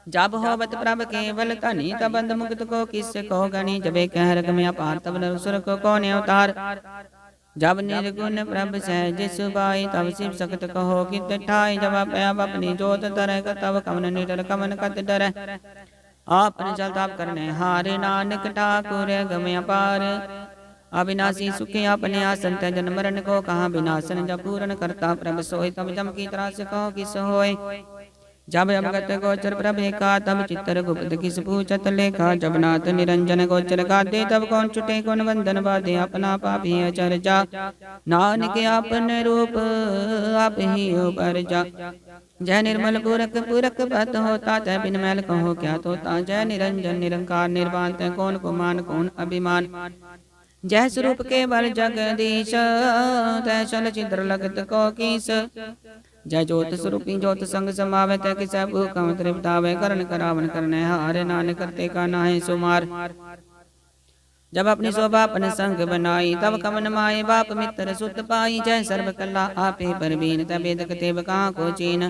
जब होवत प्रभ केवल धनी तब बंद मुक्त को किससे को गणी। जबे कह रकम अपार तब नरसुर को कौन अवतार। जब निर्गुण प्रभ सहज सुबाई तब शिव सख्त कहो कित ठाई। जब आप अपनी जोत तरह तब कमन निडर कमन कत डर। आपन जल ताप करने हारे नानक ठाकुर गम अपार। अविनाशी सुखे अपने आसन जन मरण को कहा विनाशन। जब पूर्ण करता प्रभ सोय तब जम की तरह से कहो किस होय। जब अवगत गोचर प्रभ का तब चित्तर गुप्त किस पूछत लेखा। जब नाथ निरंजन गोचर गादे तब कौन छुटे कौन बंधन बाधे। अपना पापी अचर जा नानक आपन रूप आप ही उपर जा। जय निर्मल पूरक पूरक पत होता तय बिन मैल कहो क्या तोता। जय निरंजन निरंकार निर्वाण तय कौन को मान कौन अभिमान। जय स्वरूप केवल जगदीश तय चल चिद्र लगत को कीस। जय ज्योत स्वरूपी ज्योत संग समावे तय किस भूखम त्रिपतावे। करण करावन करने हारे नानक करते का नाहे सुमार। जब अपनी शोभा अपन संग बनाई तब कमन माए बाप मित्र सुत पाई। जय सर्व कला आपे परवीन तब वेदक तेव कहाँ को चीन।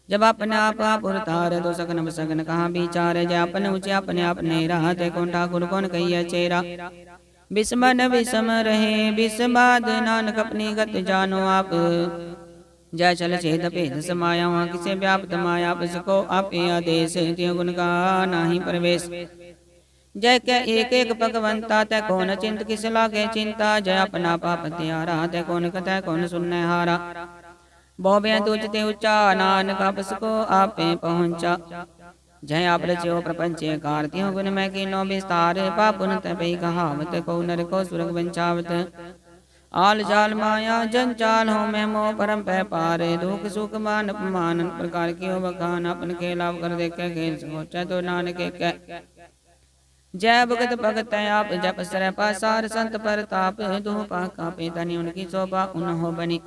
जब अपने आप उतार दो सगन सगन कहाँ विचार। जय अपन ऊंचे अपने अपने रहते कौन ठाकुर कौन कहिए चेरा। बिस्मन विषम रहे बिस्माद नानक अपनी गत जानो आप। जय चल छेद भेद समाया वहाँ किसे व्याप्त माया को आपे आदेश। त्यो गुण का नाही प्रवेश। जय के एक एक भगवंता तय कौन चिंत किस लागे चिंता। जय अपना पाप त्यारा तय कौन कतः कौन सुनने हारा। बहु तुझते उच्चा नानक आपस को आपे पहुँचा। जय आप रचो प्रपंच कार्तियों गुण में कीनो विस्तार। पापुन तपई कहावत को नर को सुरग बंचावत। आल जाल माया जंजाल हो मैं मोह परम पै पारे। दुख सुख मान अपमान प्रकार की हो बखान। अपन के लाभ कर देखे खेल सोचा तो नानक कह। जय भगत भगत आप जप सर पासार संत पर ताप। दुह पाका पे तनि उनकी शोभा उन हो बनी।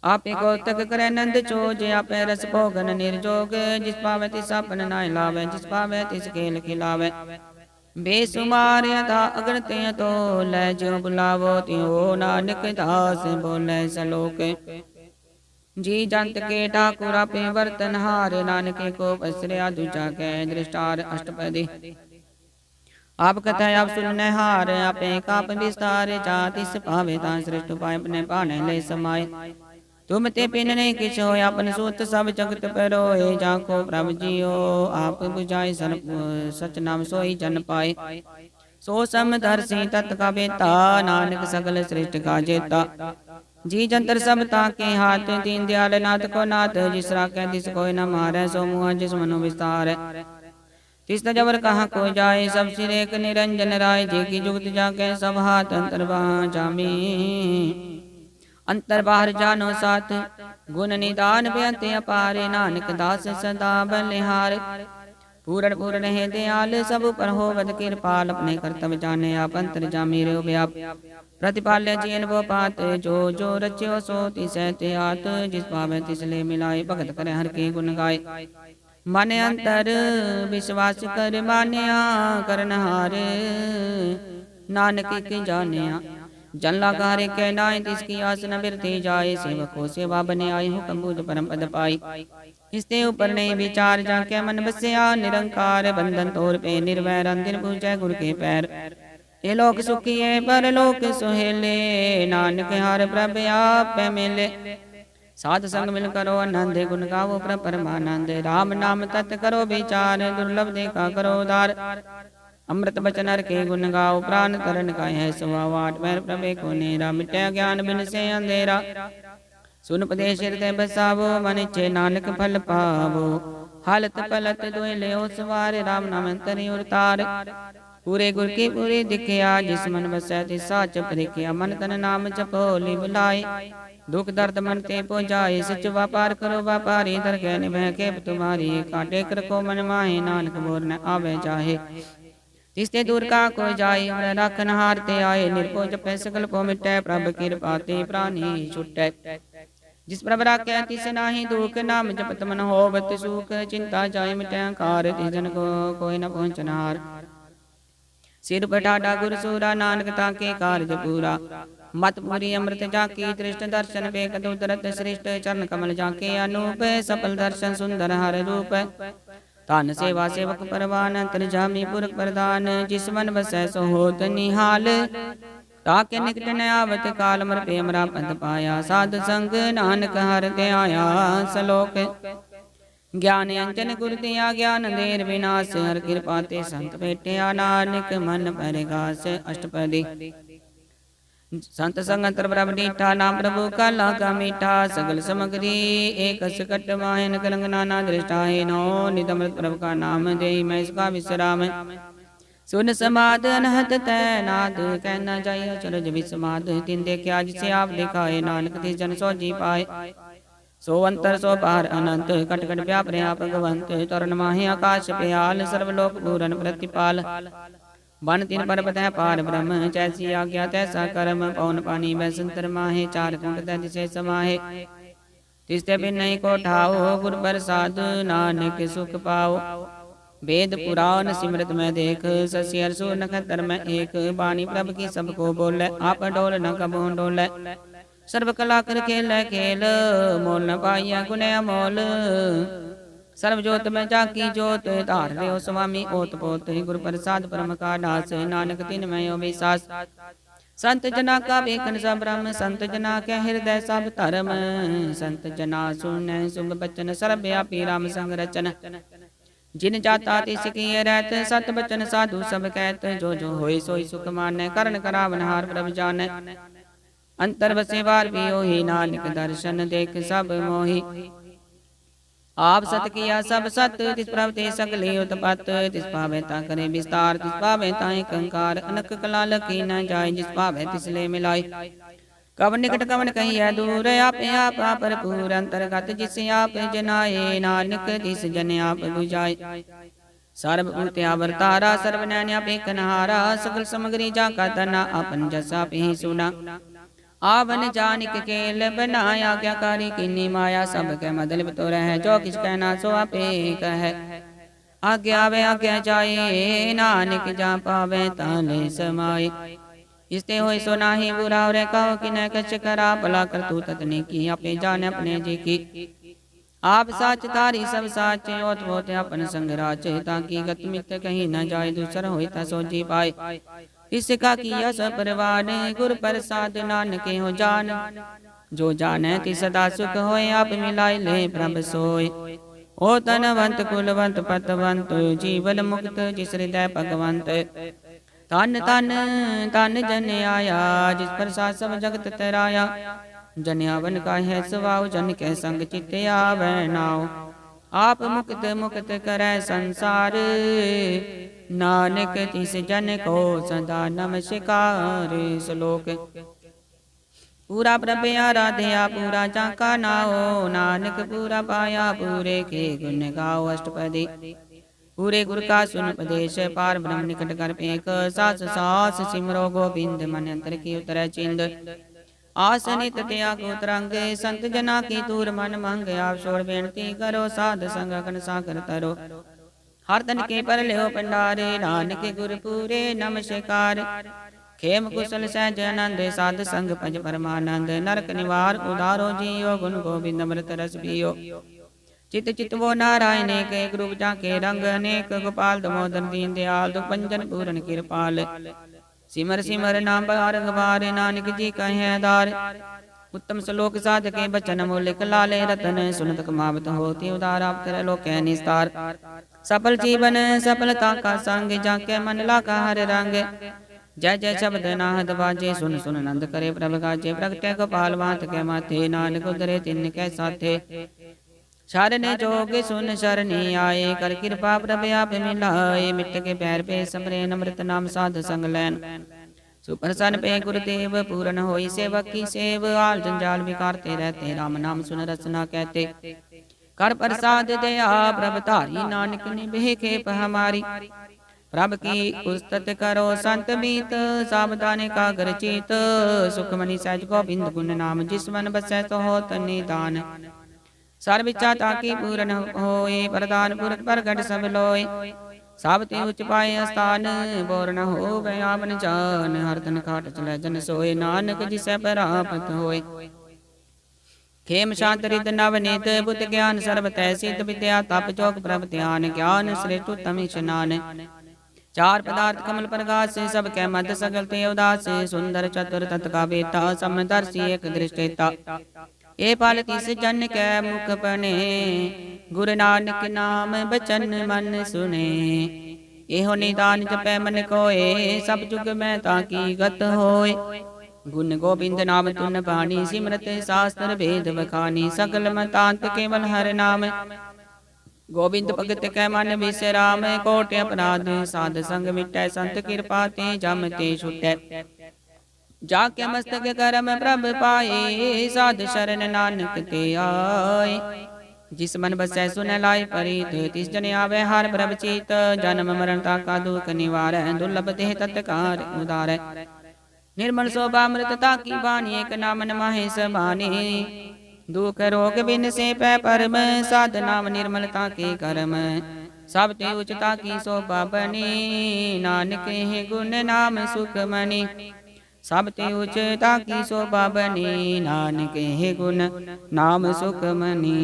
आपे को तक करे नंद चोज आपे रस भोगन निर्जोग। जिस पावे तिस अपन नाय लावे जिस पावे तिस खेल खिलावे। बेसुमार यथा अगणते तो लै ज्यो बुलावो त्यो नानक दास बोले सलोक। जी जंत के ठाकुर आपे वर्तन हार। नानक को पसरया दूजा के दृष्टार अष्टपदी। आप कथा आप सुनने हार आपे काप विस्तार। जातिस पावे ता श्रेष्ठ उपाय अपने पाने ले समाये। तुम ते पिन नहीं किछ हो अपन सूत सब जगत परोए। जाको प्रभ जियो आप बुझाए सच नाम सोई जन पाए। सो सम दर्शी तत् का बेता नानक सगल श्रेष्ठ का जेता। जी जंतर सब ताके हाथ दीन दयाल नाथ को नाथ। जिस राखे तिस कोई न मारे सो मुँह जिस मनो विस्तार। तिस जबर कहाँ को जाए सब सिर एक निरंजन राय। जे की जुगत जाके सब हाथ अंतर जामी। अंतर बाहर जानो साथ गुण निदान बेअंत अपारे। नानक दास सदा बलिहार। पूरण पूर्ण है दयाल सब पर होवत कृपाल। अपने कर्तव्य जाने आप अंतर जामी रे व्याप। प्रतिपाल्य जीन वो पात जो जो रच्यो सो तिसै ते आत। जिस पावे तिसले मिलाए भगत करे हर के गुण गाय। मन अंतर विश्वास कर मान्या करनहार। नानक की जानिया जन लागारे के नाय तिसकी आस न बिरती जाए। सेवको सेवा बने आए हुक्म बूझ परम पद पाई। इसते ऊपर नहीं विचार जाके मन बसया निरंकार। बंधन तोड़ पे निर्वैर अंदिर पूजै गुरु के पैर। ये लोक सुखिए पर लोक सुहेले। नानक हार प्रभ आप मिले। साध संग मिल करो आनंद गुण गावो प्रभ परमानंद। राम नाम तत् करो विचार दुर्लभ देखा करो उदार। अमृत बचन हर के गुण गाओ प्राण तरण का है सुवाट। पैर प्रभे को नेरा मिटै ज्ञान बिन से अंधेरा। सुन उपदेश हृदय बसावो मन इच्छे नानक फल पावो। हालत पलत दुए ले सवार राम नाम तरि उतार। पूरे गुर की पूरी दिखिया जिस मन बसै तिस साच परिखिया। मन तन नाम जपोली बुलाए दुख दर्द मन ते पहुँचाए। सच व्यापार करो व्यापारी दरगह निभै के तुम्हारी। काटे कर को मन माहे नानक बोर न आवे चाहे। तिसते दूर का कोई जाय और राखन हारते आए निर्भो जपै सकल को मिटै प्रभ कृपा ते प्राणी छुटै जिस प्रभ राख्या तिस नाही दुख नाम जपत मन होवत सुख चिंता जाय मिटै कार तिस जन को कोई न पहुँचनार सिर पठाडा गुर सूरा नानक ताके कारज पूरा मत पूरी अमृत जाकी दृष्ट दर्शन बेक दुदरत श्रेष्ठ चरण कमल जाके अनूप सफल दर्शन सुंदर हर रूप तान सेवा सेवक परवान अंतर जामी पुरख प्रदान जिस मन बसै सो होत निहाल ताके निकट न आवत काल मर प्रेमरा पद पाया साध संग नानक हर ते आया सलोक ज्ञान अंजन गुर दिया ज्ञान देर विनाश हर कृपा ते संत भेटिया नानक मन परगास अष्टपदी संत संगत प्रभु नीठा नाम प्रभु का लागा मीठा सगल समग्री एक सकट वाहन कलंग नाना दृष्टा है नो निदमृत प्रभु का नाम दे मैं इसका विश्राम सुन समाध अनहत तैनाद कहना चाहिए चलो जब समाध तीन देखा जिसे आप दिखाए नानक ती जन सो जी पाए सो अंतर सो पार अनंत कट कट व्याप रहा भगवंत तरुण माहे आकाश प्याल सर्वलोक पूरन प्रतिपाल बन तीन पर्वत है पार ब्रह्म जैसी आज्ञा तैसा कर्म पौन पानी में संतर माहे चार कुंड तैसे समाहे तिसते बिन नहीं को ठाओ गुर प्रसाद नानक सुख पाओ वेद पुराण सिमरत में देख शशि हर्षो नखतर में एक बाणी प्रभ की सबको बोले आप डोल न कबो डोले सर्व कला कर खेल खेल मोल न पाइया गुण मोल सर्व जोत में जाकी जोत धार रहे स्वामी ओत पोत गुरु प्रसाद परम का दास नानक तीन में विश्वास संत जना का बेकन सब ब्रह्म संत जना के हृदय सब धर्म संत जना सुन शुभ बचन सर्व व्यापी राम संग रचन जिन जाता तिस की रहत सत बचन साधु सब कहत जो जो होय सोई सुख माने करण करावन हार प्रभ जाने अंतर बसे बार भी ही नानक दर्शन देख सब मोहि आप सत किया सब सत तिस प्रभ ते सकले उत्पत तिस पावे ता करे विस्तार तिस पावे ताए कंकार अनक कला लखी न जाय जिस पावे तिसले मिलाई कवन निकट कवन कहिए दूर आप पर पूर अंतर्गत जिस आप जनाए नानक तिस जन आप बुझाए सर्वभूत अवतारा सर्वनैन आप एक नहारा सकल समग्री जाका तना अपन जसा पे सुना आवन जानिक केल बनाया क्या कारी किन्नी माया सब के मदल तो रह जो किस कहना सो आपे कह आज्ञा वे आज्ञा जाए नानक जा पावे ताले समाए इसते होय सो नाही बुरा रे कहो कि न कछ करा भला कर तू ततने की आपे जाने अपने जी की आप साच तारी सब साचे ओत होते अपन संग राचे ताकि गत मित कहीं न जाए दूसर होय ता सो जी पाए इसका किया सब परवान गुर प्रसाद नानक हो जान जो जाने ति सदा सुख होए आप मिलाए ले प्रभ सोए ओ तनवंत कुलवंत पतवंत जीवन मुक्त जिस हृदय भगवंत तन तन तन जन आया जिस प्रसाद सब जगत तराया जन्यावन का है स्वभाव जन के संग चित्त आवे नाव आप मुक्त मुक्त करे संसार नानक तिस जन को सदा नमस्कार श्लोक पूरा प्रभ आराध्या पूरा जाका नाओ नानक पूरा पाया पूरे के गुण गाओ अष्टपदी पूरे गुरु का सुन उपदेश पार ब्रह्म निकट कर पेक सास सास सिमरो गोविंद मन अंतर की उतर चिंद आसनित त्यागो तरंग संत जना की तूर मन मंग आप छोड़ बेनती करो साध संग अगन सागर तरो हर तन के पर लियो भंडारे नानक गुर पूरे नमस्कार खेम कुशल सहज आनंद साध संग पंज परमानंद नरक निवार उदारो जियो गुण गोविंद अमृत रस पियो चित चित वो नारायण के ग्रुप जाके रंग अनेक गोपाल दमोदर दीन दयाल दो पंजन पूरन कृपाल सिमर सिमर नाम बारंग बार नानक जी कहे दार उत्तम श्लोक साधके बचन मूलिक लाले रतन सुनत कमावत होती उदार आप कर लोक निस्तार सफल जीवन सफलता का संग जाके मन लाका हर रंग जय जय शब्द नाहद बाजे सुन सुन नंद करे प्रभ गाजे प्रगटे गोपाल वात के माथे नानक उदरे तिन के साथे शरण जोग सुन शरणी आए कर कृपा प्रभ आप मिलाए मिट के पैर पे समरे नमृत नाम साध संग लैन सुप्रसन्न पे गुरुदेव पूर्ण होई सेवक की सेव आल जंजाल विकारते रहते राम नाम सुन रसना कहते कर प्रसाद दया प्रभ तारी नानक ने भेखे हमारी प्रभ की उस्तत करो संत मीत, सावधान एकाग्र चीत। सुखमणि सहज गोबिंद गुण नाम, जिस मन बसै सो होत निदान। सर्व इच्छा ताकी पूर्ण होए, वरदान पुरख प्रगट सब लोए। साबते उच्च पाए स्थान, बोर न हो आवन जान। हर तन खाट चलै जन सोए, नानक जिसै प्राप्त होए। खेम शांत रिद नवनीत, बुद्ध ज्ञान सर्व तै सिद्ध। विद्या तप जोग प्रभ ध्यान, ज्ञान श्रेष्ठ उत्तम स्नान। चार पदार्थ कमल प्रकाश, सब कै मध्य सगल ते उदास। सुंदर चतुर तत का बेटा, समदर्शी एक दृष्टेता। ए पाल तिस जन कै मुख बने, गुरु नानक नाम बचन मन सुने। एहो निदान जपै मन कोय, सब जुग में ताकी गत होय। गुण गोबिंद नाम तुन बानी, सिमरत शास्त्र वेद बखानी। सकल मतांत केवल हर नाम, गोबिंद भगत कै मन विश्राम। कोट अपराध साध संग मिटै, संत कृपा ते जम ते छुटै। जाके मस्तक करम प्रभ पाए, साध शरण नानक ते आए। जिस मन बसै सुन लाए परीत, तिस जन आवे हर प्रभ चीत। जन्म मरण ताका दुख निवारै, दुर्लभ देह तत्कार उदारै। निर्मल शोभा अमृतता की बानी, एक नाम माहे सबानी। दुख रोग बिन से पै परम, साध नाम निर्मलता के कर्म। सब ते उचता की शोभा बनी, नानक है गुण नाम सुखमणि। सब ते उचता की शोभा बनी, नानक है गुण नाम सुखमणि।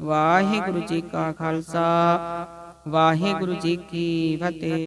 वाहिगुरु जी का खालसा, वाहिगुरु जी की फतेह।